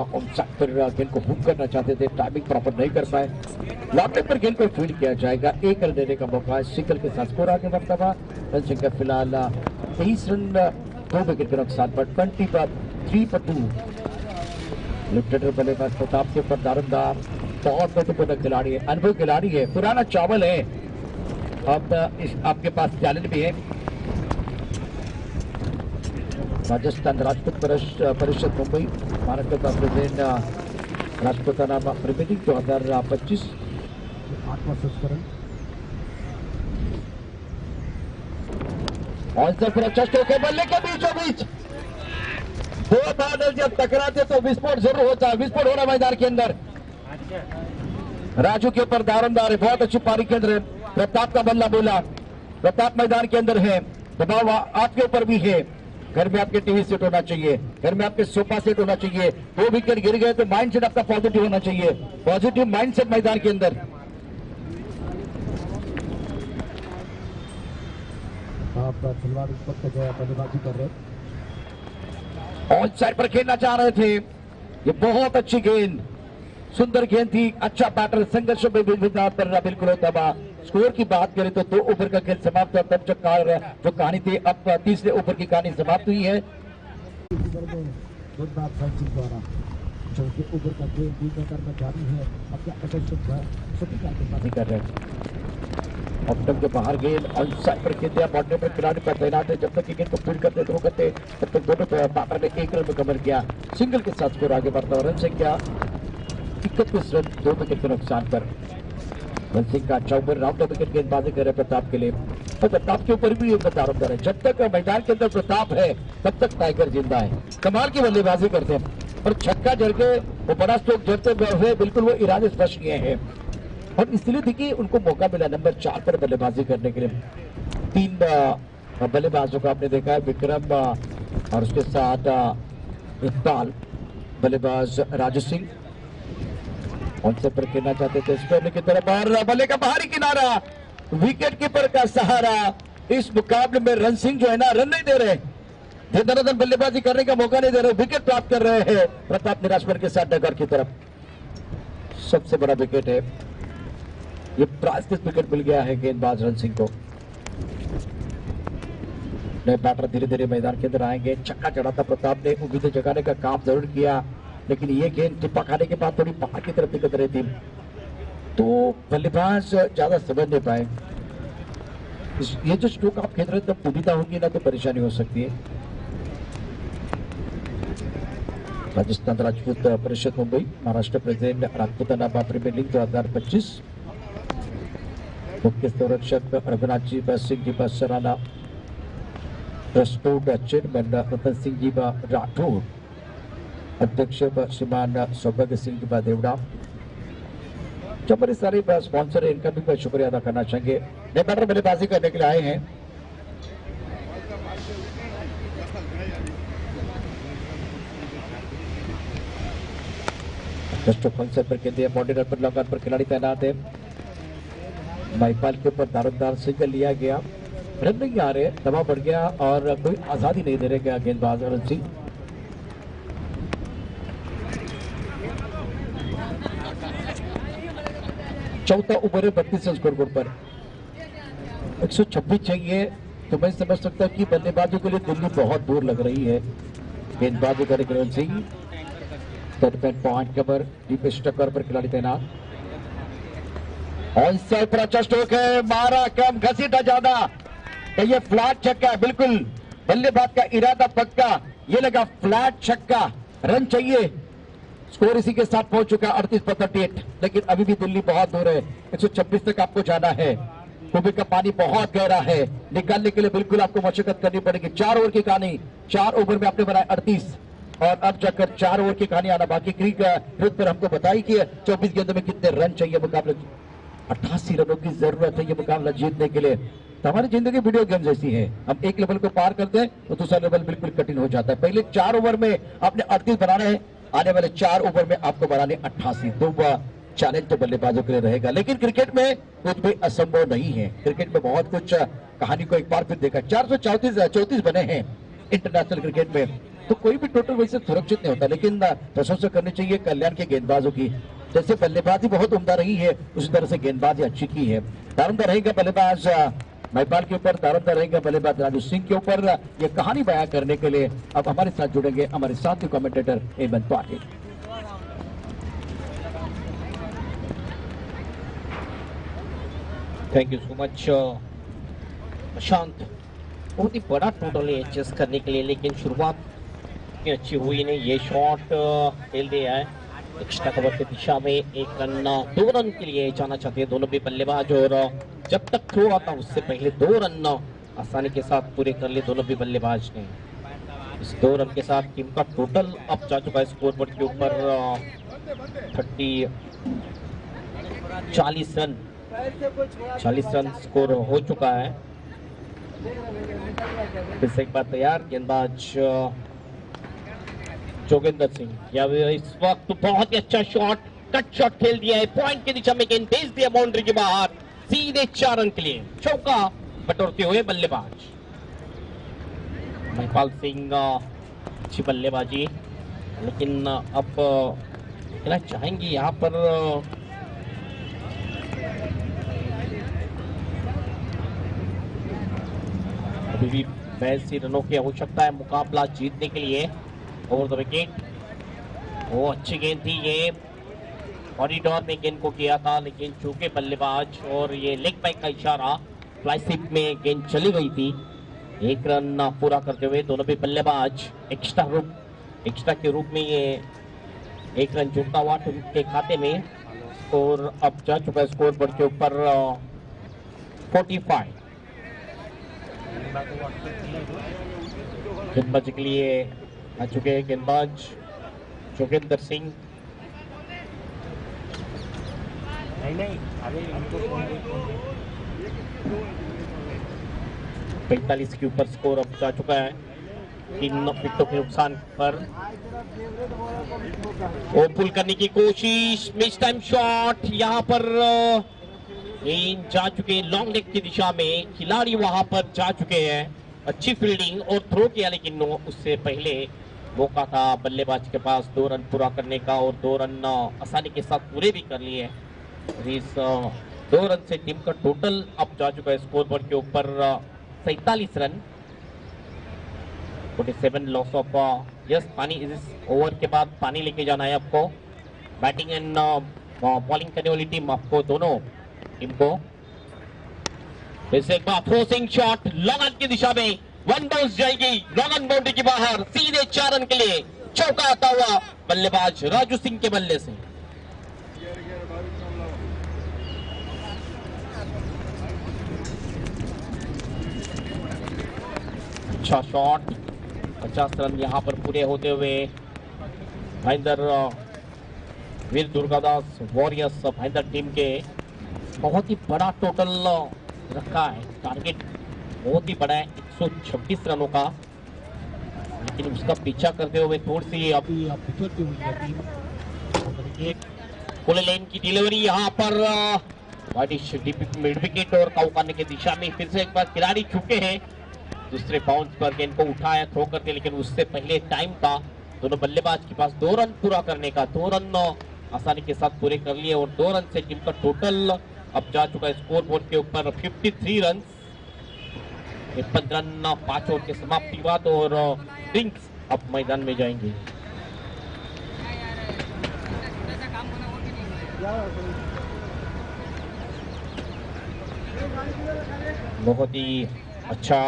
Speaker 2: पर गेंद को हुक करना चाहते थे, टाइमिंग प्रॉपर नहीं कर पाए। लॉन्ग पर गेंद को फील्ड किया जाएगा। 1 रन देने का मौका। सिंगल के साथ स्कोर आगे बढ़ता हुआ। रन संख्या फिलहाल 23 रन 2 विकेट के नुकसान पर। 23/2। लेफ्ट बल्लेबाज प्रताप के ऊपर दारोमदार बहुत महत्वपूर्ण खिलाड़ी है, अनुभवी खिलाड़ी है, पुराना चावल है। अब आपके पास टैलेंट भी है। राजस्थान राजपूत परिषद मुंबई, महाराष्ट्र का प्रेसिडेंट राजपूताना प्रीमियर लीग 2025।
Speaker 1: 8वां संस्करण।
Speaker 2: और अच्छा स्ट्रोक है, बल्ले के बीचों बीच। 2 बादल जब टकराते तो विस्फोट जरूर होता है। विस्फोट हो रहा मैदान के अंदर। राजू के ऊपर दारोमदार है, बहुत अच्छी पारी केंद्र है। प्रताप का बल्ला बोला, प्रताप मैदान के अंदर है, दबाव आपके ऊपर भी है। घर में आपके टीवी सेट होना चाहिए, घर में आपके सोफा सेट होना चाहिए। 2 विकेट गिर गए तो माइंडसेट आपका पॉजिटिव होना चाहिए, पॉजिटिव माइंडसेट मैदान के अंदर।
Speaker 1: खिलवाड़ इस वक्त जो है बल्लेबाजी कर रहे,
Speaker 2: ऑन साइड पर खेलना चाह रहे थे। ये बहुत अच्छी गेंद, सुंदर गेंद थी, अच्छा बैटर, संघर्ष में बिल्कुल होता हुआ। स्कोर की बात करें तो 2 ओवर का खेल समाप्त हुआ, तब जो कहानी थी अब तीसरे ओवर की कहानी समाप्त हुई है।
Speaker 1: द्वारा चौथे ओवर का गेम में जारी है। अब क्या
Speaker 2: कर रहे हैं ऑप्टम के बाहर गेंद ऑन साइड पर खेल दिया, बॉर्डर पर खिलाड़ी पर तैनात है। जब तक गेंद को फील्ड करते थ्रो करते तब तक दोनों बैटर ने 1 रन में कवर किया। सिंगल के साथ स्कोर आगे बढ़ता और रन संख्या 31 रन 2 विकेट के नुकसान पर। वन सिंह का 4 ओवर राउंड विकेट गेंदबाजी कर रहे प्रताप के लिए, और प्रताप के ऊपर भी एक दारोमदार है। जब तक मैदान के अंदर प्रताप है तब तक टाइगर जिंदा है। कमाल की बल्लेबाजी करते हैं और छक्का जड़ के वो बड़ा स्ट्रोक जड़ते हुए बिल्कुल वो इरादे स्पष्ट किए हैं, और इसलिए देखिए उनको मौका मिला नंबर 4 पर बल्लेबाजी करने के लिए। 3 बल्लेबाजों को आपने देखा है, विक्रम और उसके साथ इकबाल, बल्लेबाज राजू सिंह उनसे पर खेलना चाहते थे स्टोरली की तरफ, और बल्ले का बाहरी किनारा, विकेट कीपर का सहारा। इस मुकाबले में रन सिंह जो है ना रन नहीं दे रहे, धनाधन बल्लेबाजी करने का मौका नहीं दे रहे, विकेट प्राप्त कर रहे हैं प्रताप निराशपर के साथ डगर की तरफ। सबसे बड़ा विकेट है ये, प्राइसलेस विकेट मिल गया है गेंदबाज रन सिंह को। नए बैटर धीरे धीरे मैदान के अंदर आएंगे। छक्का चढ़ा था प्रताप ने, उम्मीदें जगाने का काम जरूर किया, लेकिन ये गेंद टिप्पा खाने के बाद थोड़ी बाहर की तरफ निकल रही थी, तो बल्लेबाज ज्यादा समझ नहीं पाए। ये जो स्ट्रोक आप खेल रहे हैं तब दुविधा होगी ना तो परेशानी हो सकती है। Rajasthan Rajput Parishad Mumbai, Maharashtra president Rajputana premiere league 2025। मुख्य संरक्षक रघुनाथ जी सिंह जी सराना, ट्रस्ट चेयरमैन रतन सिंह जी राठौर, अध्यक्ष श्रीमान सौभाग्य सिंह जी देवड़ा, जो हमारे सारे स्पॉन्सर है इनका भी शुक्रिया अदा करना चाहेंगे। नए बैटर बल्लेबाजी करने के लिए आए हैं। पर केंद्रीय बॉर्डर पर लॉन्गर पर खिलाड़ी तैनात है। माइपाल के ऊपर दारोमदार सिंगल लिया गया, रन नहीं आ रहे, दबाव बढ़ गया और कोई आजादी नहीं दे रहे गेंदबाज रन सिंह। चौथा ओवर है 32 स्कोर बोर्ड पर, 126 चाहिए, तो मैं समझ सकता हूं कि बल्लेबाजों के लिए दिल्ली बहुत दूर लग रही है। गेंदबाजी करेंगे Ran Singh, point cover deep स्टकर पर खिलाड़ी तैनात। ऑन साइड पर अच्छा स्ट्रोक है, मारा कम, घसीटा ज्यादा, ये फ्लैट छक्का है, बिल्कुल बल्लेबाज का इरादा पक्का, ये लगा फ्लैट छक्का, रन चाहिए। स्कोर इसी के साथ पहुंच चुका 38 पर 38, लेकिन अभी भी दिल्ली बहुत दूर है, 126 तक आपको जाना है। कुबे का पानी बहुत गहरा है, निकालने के लिए बिल्कुल आपको मशक्कत करनी पड़ेगी। 4 ओवर की कहानी, 4 ओवर में आपने बनाया 38, और अब जाकर 4 ओवर की कहानी आना बाकी। क्रिक पर हमको बताई कि 24 गेंदों में कितने रन चाहिए, मुकाबले 88 रनों की जरूरत है ये मुकाबला जीतने के लिए। तो हमारी जिंदगी वीडियो गेम जैसी है, हम एक लेवल को पार करते हैं तो दूसरा लेवल बिल्कुल कठिन हो जाता है। पहले 4 ओवर में आपने 38 बनाने हैं, आने वाले 4 ओवर में आपको बनाने 88। दो चैलेंज तो बल्लेबाजों के लिए रहेगा, लेकिन क्रिकेट में कुछ भी असंभव नहीं है। क्रिकेट में बहुत कुछ, कहानी को एक बार फिर देखा, 434 बने हैं इंटरनेशनल क्रिकेट में, तो कोई भी टोटल वैसे सुरक्षित नहीं होता, लेकिन प्रशंसा करनी चाहिए कल्याण के गेंदबाजों की। जैसे बल्लेबाजी बहुत उम्दा रही है, उसी तरह से गेंदबाजी अच्छी की है। दारोमदार रहेगा बल्लेबाज महिपाल के ऊपर, दारोमदार रहेगा बल्लेबाज राजू सिंह के ऊपर। ये कहानी बयां करने के लिए अब हमारे साथ जुड़ेंगे हमारे साथी commentator Hemant Patil.
Speaker 4: Thank you so much Prashant. बहुत ही बड़ा टोटल है चेस करने के लिए, लेकिन शुरुआत इतनी अच्छी हुई नहीं। ये शॉट खेल दिया है एक्स्ट्रा कवर की दिशा में, 1 रन 2 रन के लिए जाना चाहते हैं दोनों भी बल्लेबाज, और जब तक थ्रो आता उससे पहले 2 रन आसानी के साथ पूरे कर लिए दोनों भी बल्लेबाज ने। इस 2 रन के साथ टीम का टोटल अब जा चुका है स्कोर बोर्ड के ऊपर 40 रन स्कोर हो चुका है। फिर से एक बार तैयार गेंदबाज जोगिंदर सिंह। या इस वक्त बहुत ही अच्छा शॉट, कट शॉट खेल दिया है, पॉइंट की दिशा में गेंद भेज दिया बाउंड्री के बाहर, सीधे 4 रन के लिए चौका बटोरते हुए बल्लेबाज महिपाल सिंह। अच्छी बल्लेबाजी, लेकिन अब कहना चाहेंगे यहाँ पर अभी भी 82 रनों की आवश्यकता है मुकाबला जीतने के लिए। ओवर द विकेट, वो अच्छी गेंद थी, ये कॉरिडोर में गेंद को किया था, लेकिन चूंकि बल्लेबाज और ये लेग बैक का इशारा, फ्लाई स्लिप में गेंद चली गई थी। 1 रन पूरा करते हुए दोनों भी बल्लेबाज एक्स्ट्रा के रूप में ये 1 रन जुड़ता हुआ टीम के खाते में। और अब जा चुका है स्कोर बोर्ड के ऊपर 45। गेंदबाजी के लिए आ चुके हैं गेंदबाज जोगिंदर सिंह। 45 के ऊपर स्कोर अब जा चुका है, 3 विकेटों के नुकसान पर। वो पुल करने की कोशिश, मिस टाइम शॉट, यहाँ पर गेंद जा चुके लॉन्ग लेग की दिशा में, खिलाड़ी वहां पर जा चुके हैं। अच्छी फील्डिंग और थ्रो किया, लेकिन उससे पहले मौका था बल्लेबाज के पास 2 रन पूरा करने का, और 2 रन आसानी के साथ पूरे भी कर लिए। इस 2 रन से टीम का टोटल अब जा चुका है स्कोर बोर्ड के ऊपर 47 रन। 47 लॉस ऑफ यस पानी। इस ओवर के बाद पानी लेके जाना है आपको। बैटिंग एंड बॉलिंग करने वाली टीम आपको, दोनों टीम को। फिर से एक बार थ्रोसिंग शॉट लॉन्ग ऑन की दिशा में, 1 बाउंस जाएगी लॉन्ग ऑन बाउंड्री के बाहर, सीधे 4 रन के लिए चौका आता हुआ बल्लेबाज राजू सिंह के बल्ले से। अच्छा शॉट, 50 रन यहां पर पूरे होते हुए महेंद्र वीर दुर्गादास वॉरियर्स महेंद्र टीम के बहुत ही बड़ा टोटल रखा है, टारगेट बहुत ही बड़ा है 126 रनों का, लेकिन उसका पीछा करते हुए थोड़ी सी
Speaker 1: अभी पिछड़ती हुई है टीम।
Speaker 4: फुल लेन की डिलीवरी यहाँ पर मिड विकेट और काउ करने की दिशा में। फिर से एक बार खिलाड़ी चुके हैं, दूसरे बाउंस पर गेंद को उठाया, थ्रो करते, लेकिन उससे पहले टाइम था दोनों बल्लेबाज के पास 2 रन पूरा करने का। 2 रन आसानी के साथ पूरे कर लिए, और 2 रन से टीम का टोटल अब जा चुका है स्कोर बोर्ड के ऊपर 53 रन। 53 रन 5 ओवर के समाप्ति बाद, और ड्रिंक्स अब मैदान में जाएंगे। बहुत ही अच्छा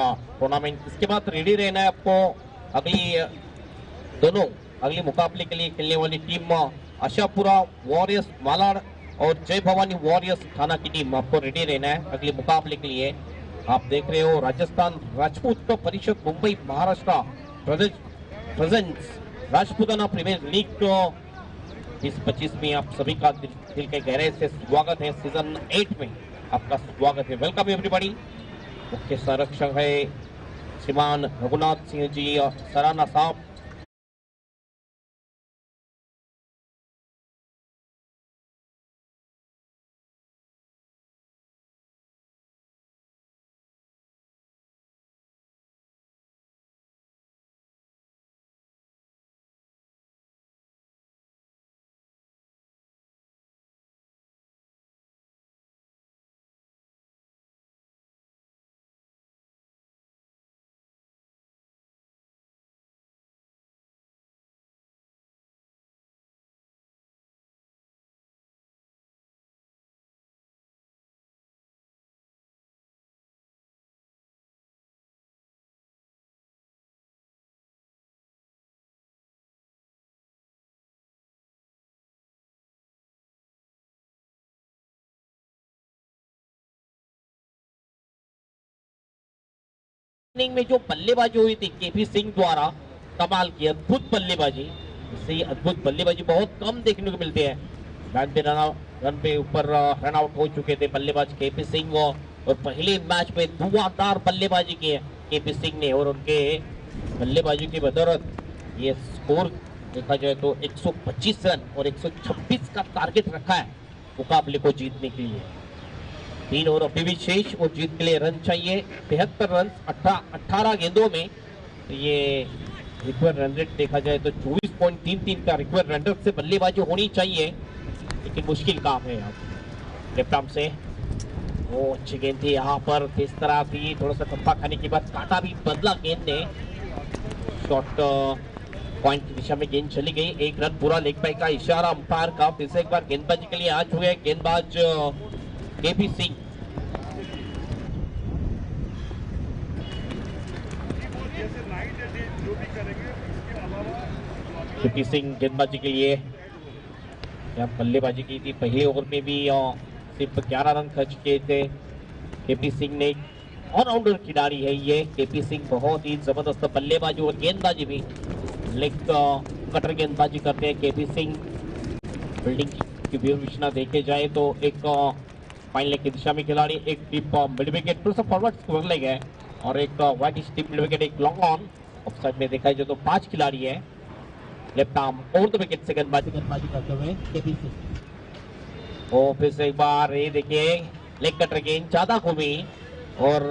Speaker 4: टूर्नामेंट, इसके बाद रेडी रहना है आपको। अगली मुकाबले के लिए खेलने वाली टीम आशापुरा वॉरियर्स मालाड और जय भवानी वॉरियर्स थाना की टीम, आपको रेडी रहना है अगले मुकाबले के लिए। आप देख रहे हो Rajasthan Rajput Parishad Mumbai Maharashtra presents Rajputana premiere league 2025 में आप सभी का दिल के गहरे से स्वागत है। सीजन 8 में आपका स्वागत है, वेलकम एवरीबॉडी। मुख्य संरक्षक है श्रीमान रघुनाथ सिंह जी सराना साहब। में जो बल्लेबाजी हुई थी केपी सिंह द्वारा, कमाल की अद्भुत बल्लेबाजी, इससे अद्भुत बल्लेबाजी बहुत कम देखने को मिलती है। रन पे ऊपर रन आउट हो चुके थे बल्लेबाज केपी सिंह, और पहले मैच में धुआंधार बल्लेबाजी की है केपी सिंह ने और उनके बल्लेबाजी की बदौलत ये स्कोर देखा जाए तो 125 रन और 126 का टारगेट रखा है मुकाबले को जीतने के लिए। 3 ओवर अभी भी शेष और जीत के लिए रन चाहिए 73 रन 18 गेंदों में। तो ये रिक्वायर्ड रन रेट देखा जाए तो 24.33 का रिक्वायर्ड रन रेट से बल्लेबाजी होनी चाहिए, लेकिन मुश्किल काम है अब लेफ्ट आर्म से। वो अच्छी गेंद थी यहाँ पर, किस तरह थी, थोड़ा सा टप्पा खाने के बाद काटा भी बदला गेंद ने, शॉट पॉइंट की दिशा में गेंद चली गई। 1 रन पूरा, लेग बाई का इशारा अंपायर का। फिर से एक बार गेंदबाजी के लिए आ चुके हैं गेंदबाज केपी सिंह। केपी सिंह गेंदबाजी के लिए यहाँ बल्लेबाजी की थी, पहले ओवर में भी सिर्फ 11 रन खर्च किए थे केपी सिंह ने। ऑलराउंडर खिलाड़ी है ये केपी सिंह, बहुत ही जबरदस्त बल्लेबाजी और गेंदबाजी भी, लेग कटर गेंदबाजी करते हैं केपी सिंह। फील्डिंग की विवेचना देखे जाए तो एक फाइन लेग की दिशा में खिलाड़ी, एक डीप मिड विकेट फिर से फॉरवर्ड स्क्वायर लेग है और एक वाइड डीप मिड विकेट, एक लॉन्ग ऑन। ऑफसाइड में देखा जाए तो 5 खिलाड़ी है। Left arm over the wicket से गेंदबाजी करते हुए केपी सिंह। ओ फिर से एक बार ये देखिए लेग कटर गेंद ज्यादा घूमी और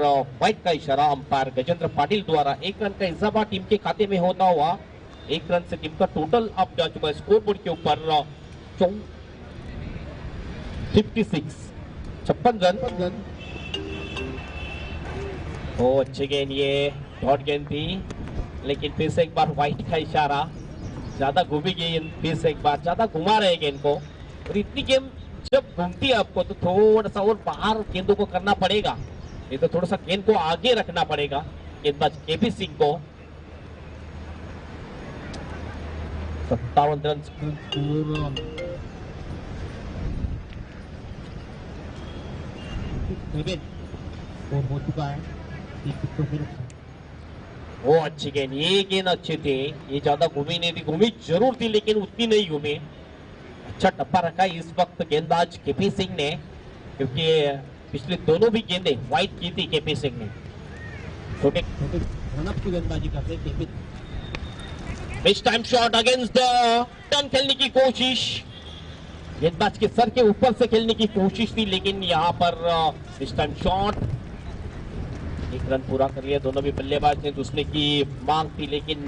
Speaker 4: वाइड का इशारा अंपायर गजेंद्र पाटिल द्वारा। 1 रन का इजाफा टीम के खाते में होता हुआ 1 रन से टीम का टोटल अब जा चुका है स्कोर बोर्ड के ऊपर 56 रन। ओ अच्छी गेंद, ये डॉट गेंद थी, लेकिन फिर से एक बार वाइड का इशारा, ज्यादा घूमी गेंद, फिर से एक बार ज्यादा घुमा रहे गेंद को। और इतनी गेंद जब घूमती है आपको तो थोड़ा सा और बाहर गेंदों को करना पड़ेगा, नहीं तो थोड़ा सा गेंद को आगे रखना पड़ेगा गेंदबाज केपी सिंह को। 57 रन
Speaker 5: हो चुका है।
Speaker 4: वो अच्छी गेंद, ये गेंद अच्छी थी, ये ज्यादा घूमी नहीं थी, घूमी जरूर थी लेकिन उतनी नहीं घूमी। अच्छा टप्पा रखा इस वक्त गेंदबाज केपी सिंह ने, क्योंकि पिछले दोनों भी गेंदें वाइड की थी केपी सिंह ने। छोटे
Speaker 5: रनअप की गेंदबाजी करते केपी।
Speaker 4: इस time shot against the turn खेलने की कोशिश, गेंदबाज के सर के ऊपर से खेलने की कोशिश थी, लेकिन यहाँ पर इस टाइम शॉट। 1 रन पूरा कर लिया दोनों भी बल्लेबाज ने, दूसरे की मांग थी लेकिन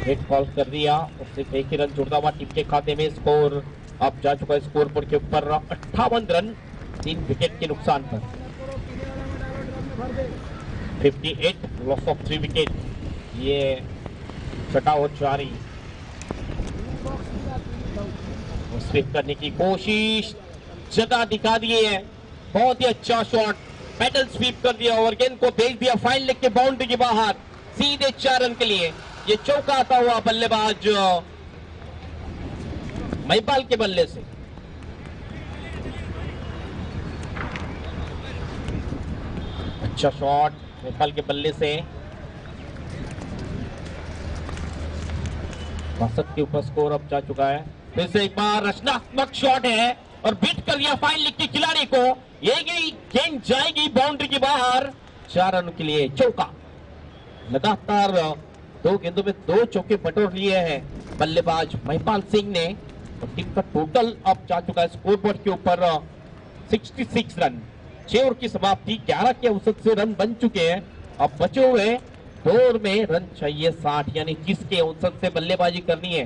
Speaker 4: हिट कॉल कर दिया। उससे 1 ही रन जुड़ता हुआ टीम के खाते में। स्कोर अब जा चुका है स्कोर बोर्ड के ऊपर 58 रन 3 विकेट के नुकसान पर। 58 लॉस ऑफ 3 विकेट, ये छठा और जारी। स्वीप करने की कोशिश, जगह दिखा दिए है, बहुत ही अच्छा शॉट, पैडल स्वीप कर दिया और गेंद को भेज दिया फाइन लेग के बाउंड्री के बाहर, सीधे 4 रन के लिए। ये चौका आता हुआ बल्लेबाज महिपाल के बल्ले से। अच्छा शॉट महिपाल के बल्ले से, 62 के ऊपर स्कोर अब जा चुका है। फिर से एक बार रचनात्मक शॉट है और बीट कर दिया फाइन लेग के खिलाड़ी को। ये गेंद जाएगी बाउंड्री के बाहर, 4 रन के लिए चौका। लगातार 2 गेंदों में 2 चौके बटोर लिए हैं बल्लेबाज महिपाल सिंह ने और टीम का टोटल अब जा चुका है स्कोर बोर्ड के ऊपर 66 रन। 6 ओवर की समाप्ति, 11 के औसत से रन बन चुके हैं। अब बचे हुए 2 ओवर में रन चाहिए 60, यानी 30 के औसत से बल्लेबाजी करनी है।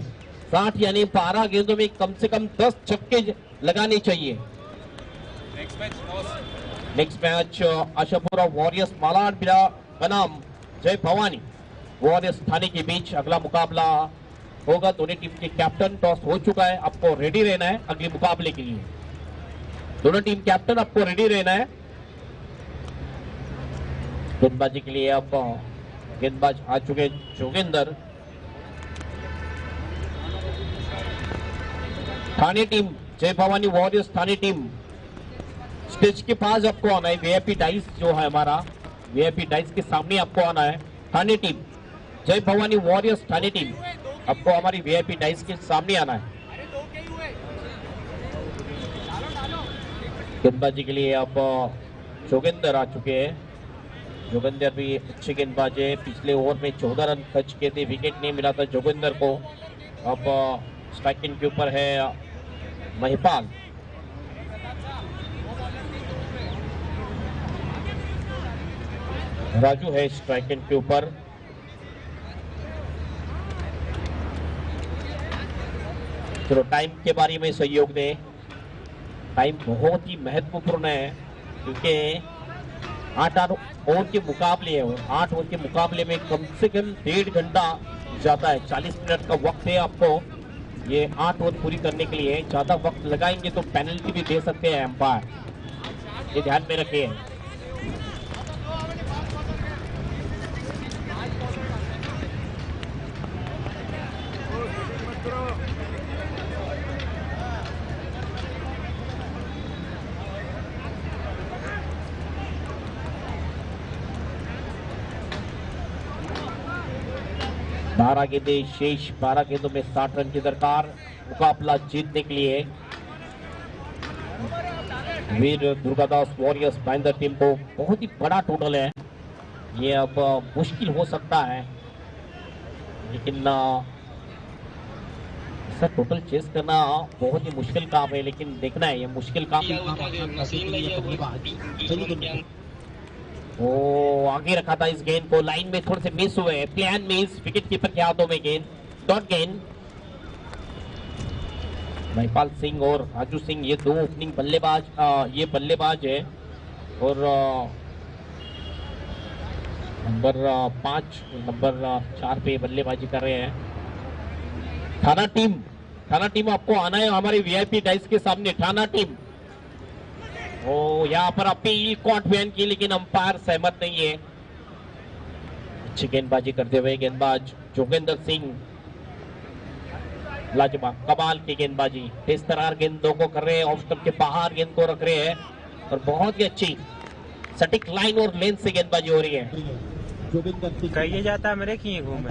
Speaker 4: 60 यानी 12 गेंदों में कम से कम 10 छक्के लगाने चाहिए। Next match Ashapura warriors Malad बनाम जय भवानी वॉरियर्स थाने के बीच अगला मुकाबला होगा। दोनों टीम के कैप्टन, टॉस हो चुका है, आपको रेडी रहना है अगले मुकाबले के लिए। दोनों टीम कैप्टन आपको रेडी रहना है गेंदबाजी के लिए। अब गेंदबाज आ चुके जोगिंदर। थाने टीम जय भवानी वॉरियर्स थाने टीम स्टेज के पास आपको आना है। वीआईपी डाइस जो है हमारा, वीआईपी डाइस के सामने आपको आना है। थाने टीम जय भवानी वॉरियर्स थाने टीम, आपको हमारी वीआईपी डाइस के सामने आना है। गेंदबाजी के लिए अब जोगिंदर आ चुके हैं। जोगिंदर भी अच्छे गेंदबाज है। पिछले ओवर में 14 रन खर्च किए थे, विकेट नहीं मिला था जोगिंदर को। अब स्ट्राइकिंग के ऊपर है महिपाल। राजू है स्ट्राइकिंग के ऊपर। चलो टाइम के बारे में सहयोग दें। टाइम बहुत ही महत्वपूर्ण है क्योंकि 8 ओवर के मुकाबले है, 8 ओवर के मुकाबले में कम से कम 1.5 घंटा जाता है। 40 मिनट का वक्त है आपको ये 8 ओवर पूरी करने के लिए। ज्यादा वक्त लगाएंगे तो पेनल्टी भी दे सकते हैं एम्पायर, ये ध्यान में रखिए। बारह गेंदें शेष, 12 गेंदों में 60 रन की दरकार मुकाबला जीतने के लिए। वीर दुर्गादास वॉरियर्स भाईंदर टीम को बहुत ही बड़ा टोटल है, ये अब मुश्किल हो सकता है, लेकिन सर टोटल चेस करना बहुत ही मुश्किल काम है, लेकिन देखना है ये मुश्किल काम। वो आगे रखा था इस गेंद को, लाइन में थोड़े से मिस हुए, प्लान मिस, विकेट कीपर के हाथों में गेंद, डॉट गेंद। महिपाल सिंह और राजू सिंह ये दो ओपनिंग बल्लेबाज, ये बल्लेबाज है और नंबर 5 नंबर 4 पे बल्लेबाजी कर रहे हैं। थाना टीम आपको आना है हमारे वीआईपी डाइस के सामने। थाना टीम ओ यहाँ पर अपील कॉट बैन की, लेकिन अंपायर सहमत नहीं है। अच्छी गेंदबाजी करते हुए गेंदबाज जोगिंदर सिंह, लाजवाब कमाल की गेंदबाजी, तेज तरार गेंदों को कर रहे हैं, ऑफ स्टंप के बाहर गेंद को रख रहे हैं और बहुत ही अच्छी सटीक लाइन और लेंथ से गेंदबाजी हो रही है।
Speaker 3: कहिए जाता है मेरे की घूमे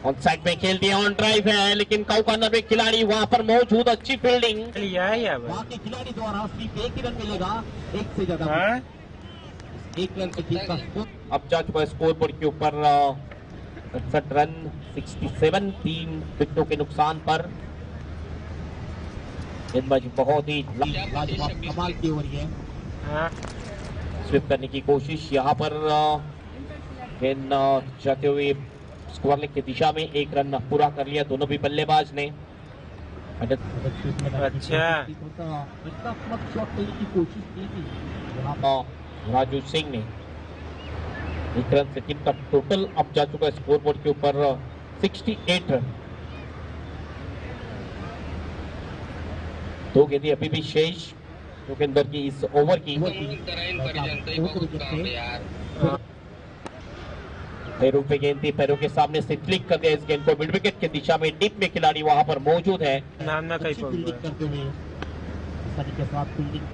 Speaker 4: ऑन साइड में खेल दिया, ऑन ड्राइव है, लेकिन काउ कॉर्नर में खिलाड़ी वहां पर मौजूद, अच्छी फील्डिंग।
Speaker 5: खिलाड़ी द्वारा सिर्फ 1 ही रन मिलेगा, 1 से ज्यादा 1 रन से टीम का स्कोर।
Speaker 4: अब जा चुका है स्कोर बोर्ड के ऊपर 67 रन, 67, 3 विकेटों के नुकसान पर। गेंदबाजी बहुत ही
Speaker 5: लाजवाब कमाल की हो रही है।
Speaker 4: स्विप करने की कोशिश, यहाँ पर गेंद जाते हुए स्क्वायर लेग की दिशा में 1 रन पूरा कर लिया दोनों भी बल्लेबाज ने।
Speaker 3: अच्छा
Speaker 5: शॉट खेलने की कोशिश की थी
Speaker 4: राजू सिंह ने 1 रन से टीम का टोटल अब जा चुका है स्कोर बोर्ड के ऊपर 68 रन। 2 गेंदें अभी भी शेष जोगिंदर की इस ओवर की। पैरों पे गेंद थी, पैरों के सामने से क्लिक कर दिया इस गेंद को मिड विकेट की दिशा में, डीप में खिलाड़ी वहां पर मौजूद है।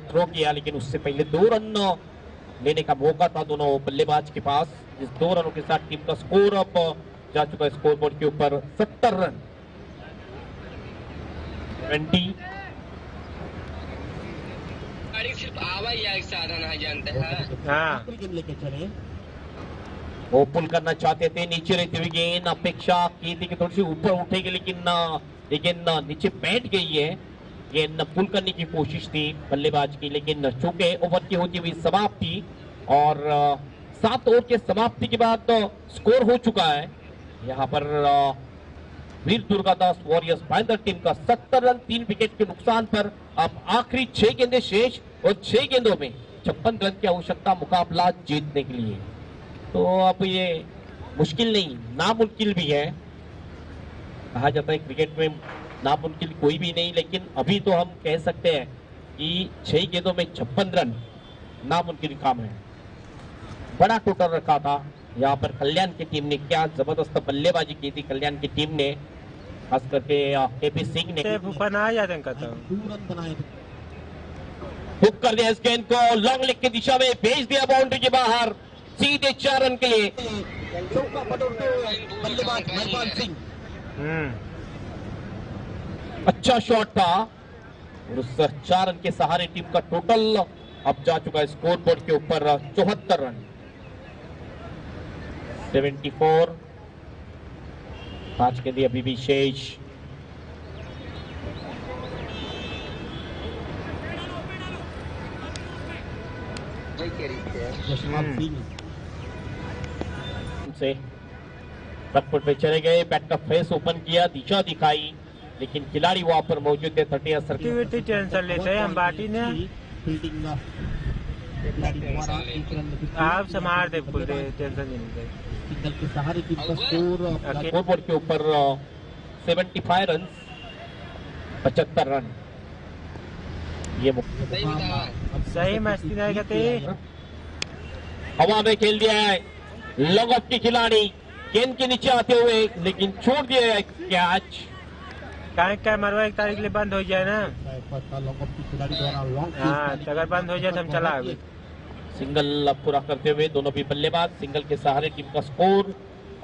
Speaker 4: थ्रो किया, लेकिन उससे पहले 2 रन लेने का मौका था दोनों बल्लेबाज के पास। इस 2 रनों के साथ टीम का स्कोर अब जा चुका है स्कोर बोर्ड के ऊपर 70 रन। 20
Speaker 6: सिर्फ आवाजाही साधन है, जानते हैं।
Speaker 5: लेके चले,
Speaker 4: वो पुल करना चाहते थे, नीचे रहती हुई गेंद अपेक्षा की थी कि थोड़ी सी ऊपर उठेगी, लेकिन नीचे बैठ गई है। गेंद पुल करने की कोशिश थी बल्लेबाज की, लेकिन चूंकि ओवर की होती हुई समाप्ति और 7 ओवर के समाप्ति के बाद स्कोर हो चुका है। यहाँ पर वीर दुर्गादास वॉरियर्स भाईंदर टीम का 70 रन 3 विकेट के नुकसान पर। अब आखिरी 6 गेंदें शेष और 6 गेंदों में 56 रन की आवश्यकता मुकाबला जीतने के लिए। तो अब ये मुश्किल नहीं, नामुमकिन भी है। कहा जाता है क्रिकेट में नामुमकिन कोई भी नहीं, लेकिन अभी तो हम कह सकते हैं कि 6 गेंदों में 56 रन नामुमकिन काम है। बड़ा टोटल रखा था। यहाँ पर कल्याण की टीम ने क्या जबरदस्त बल्लेबाजी की थी, कल्याण की टीम ने, खास करके केपी सिंह ने हुक कर दिया इस गेंद को, लॉन्ग लेग की दिशा में भेज दिया, बाउंड्री के बाहर, सीधे 4 रन के लिए।
Speaker 5: चौका पटोलते हुए बल्लेबाज महिपाल सिंह।
Speaker 4: अच्छा शॉट था, और उस 4 रन के सहारे टीम का टोटल अब जा चुका है स्कोर बोर्ड के ऊपर 74 रन। 74 5 के लिए अभी भी शेष।
Speaker 1: जसपाल सिंह
Speaker 4: से बैकफुट पे चले गए, बैट का फेस ओपन किया, दिशा दिखाई, लेकिन खिलाड़ी वहां पर मौजूद थे। 30 सर्किट
Speaker 7: टेंशन लेते हैं हम बाटी ने
Speaker 1: फील्डिंग
Speaker 7: आप संभाल दे फुल दे टेंशन नहीं ले
Speaker 1: सिंगल के सहारे टीम का स्कोर
Speaker 4: स्कोर बोर्ड के ऊपर 75 रन 75 रन। ये
Speaker 7: सही मस्ती नहीं करते।
Speaker 4: हवा में खेल दिया है, लॉन्ग ऑफ के खिलाड़ी गेंद के नीचे आते हुए, लेकिन छोड़ दिया है कैच।
Speaker 7: क्या मरवा 1 तारीख लिए बंद हो जाए ना।
Speaker 1: खिलाड़ी द्वारा लॉन्ग
Speaker 7: हाँ अगर बंद हो जाए तो हम चला अभी।
Speaker 4: सिंगल पूरा करते हुए दोनों भी बल्लेबाज, सिंगल के सहारे टीम का स्कोर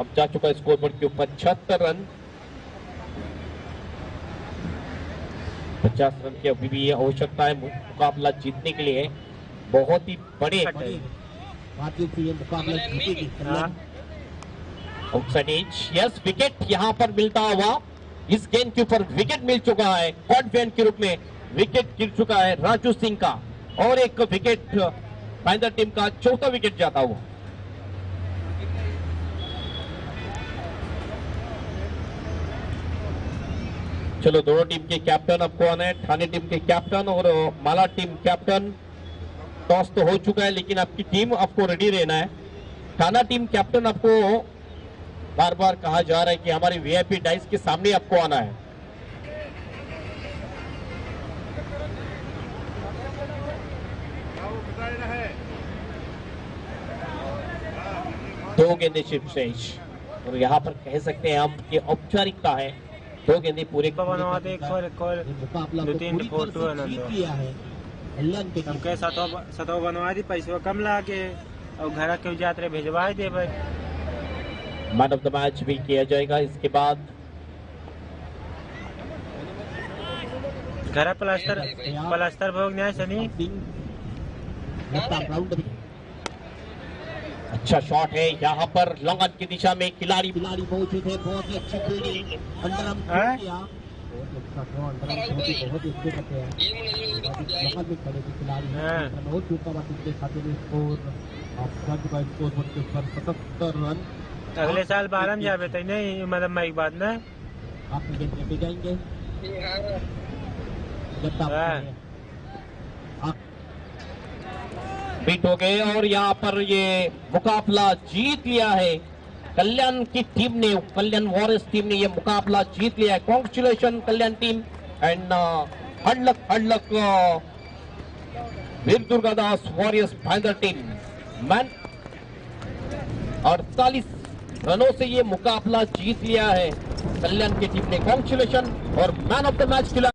Speaker 4: अब जा चुका है स्कोर बोर्ड के ऊपर 76 रन। 50 रन की अभी भी आवश्यकता है मुकाबला जीतने के लिए। बहुत ही बड़े
Speaker 1: मुकाबला जीतेगी।
Speaker 4: आउटसाइड एज, यस विकेट यहां पर मिलता हुआ। इस गेंद के ऊपर विकेट मिल चुका है, कॉन्फिडेंट के रूप में विकेट गिर चुका है राजू सिंह का, और एक विकेट फाइनल टीम का चौथा विकेट जाता हुआ। चलो दोनों टीम के कैप्टन अब कौन है? ठाणे टीम के कैप्टन और माला टीम कैप्टन। टॉस तो हो चुका है, लेकिन आपकी टीम आपको रेडी रहना है। ठाणा टीम कैप्टन आपको बार बार कहा जा रहा है कि हमारी वीआईपी डाइस के सामने आपको आना है। दो गेंदे सिर्फ शेष, और यहाँ पर कह सकते हैं हम कि औपचारिकता है। 2 गेंदे पूरे
Speaker 1: मुकाबला
Speaker 7: 2-3 फोटो है ना हमके सतो बनवा दी, पैसा कम लाके और घर के यात्रा भेजवा दे भाई।
Speaker 4: मैन ऑफ द मैच भी किया जाएगा इसके बाद।
Speaker 7: घर प्लास्टर भोग न्याय सनी।
Speaker 4: अच्छा शॉट है यहाँ पर लॉन्ग ऑन की दिशा में, खिलाड़ी
Speaker 1: मौजूद है। बहुत ही अच्छी फील्डिंग, अंडरआर्म किया, बहुत ही अच्छे करते हैं। बहुत ही खड़े थे खिलाड़ी, बहुत टूटा बात के खाते में स्कोर स्कोर बोर्ड के ऊपर 77 रन।
Speaker 7: अगले साल 12 में जावे तो नहीं मतलब मैं एक बात ना
Speaker 1: आप गेंद लेके जाएंगे
Speaker 4: बीट हो गए, और यहाँ पर ये मुकाबला जीत लिया है कल्याण की टीम ने। कल्याण वॉरियर्स टीम ने ये मुकाबला जीत लिया है। Congratulation Kalyan team and hard luck Veer Durgadas warriors final team. मैन 48 रनों से ये मुकाबला जीत लिया है कल्याण की टीम ने। कॉन्ग्रेचुलेशन। और मैन ऑफ द मैच खिलाड़ी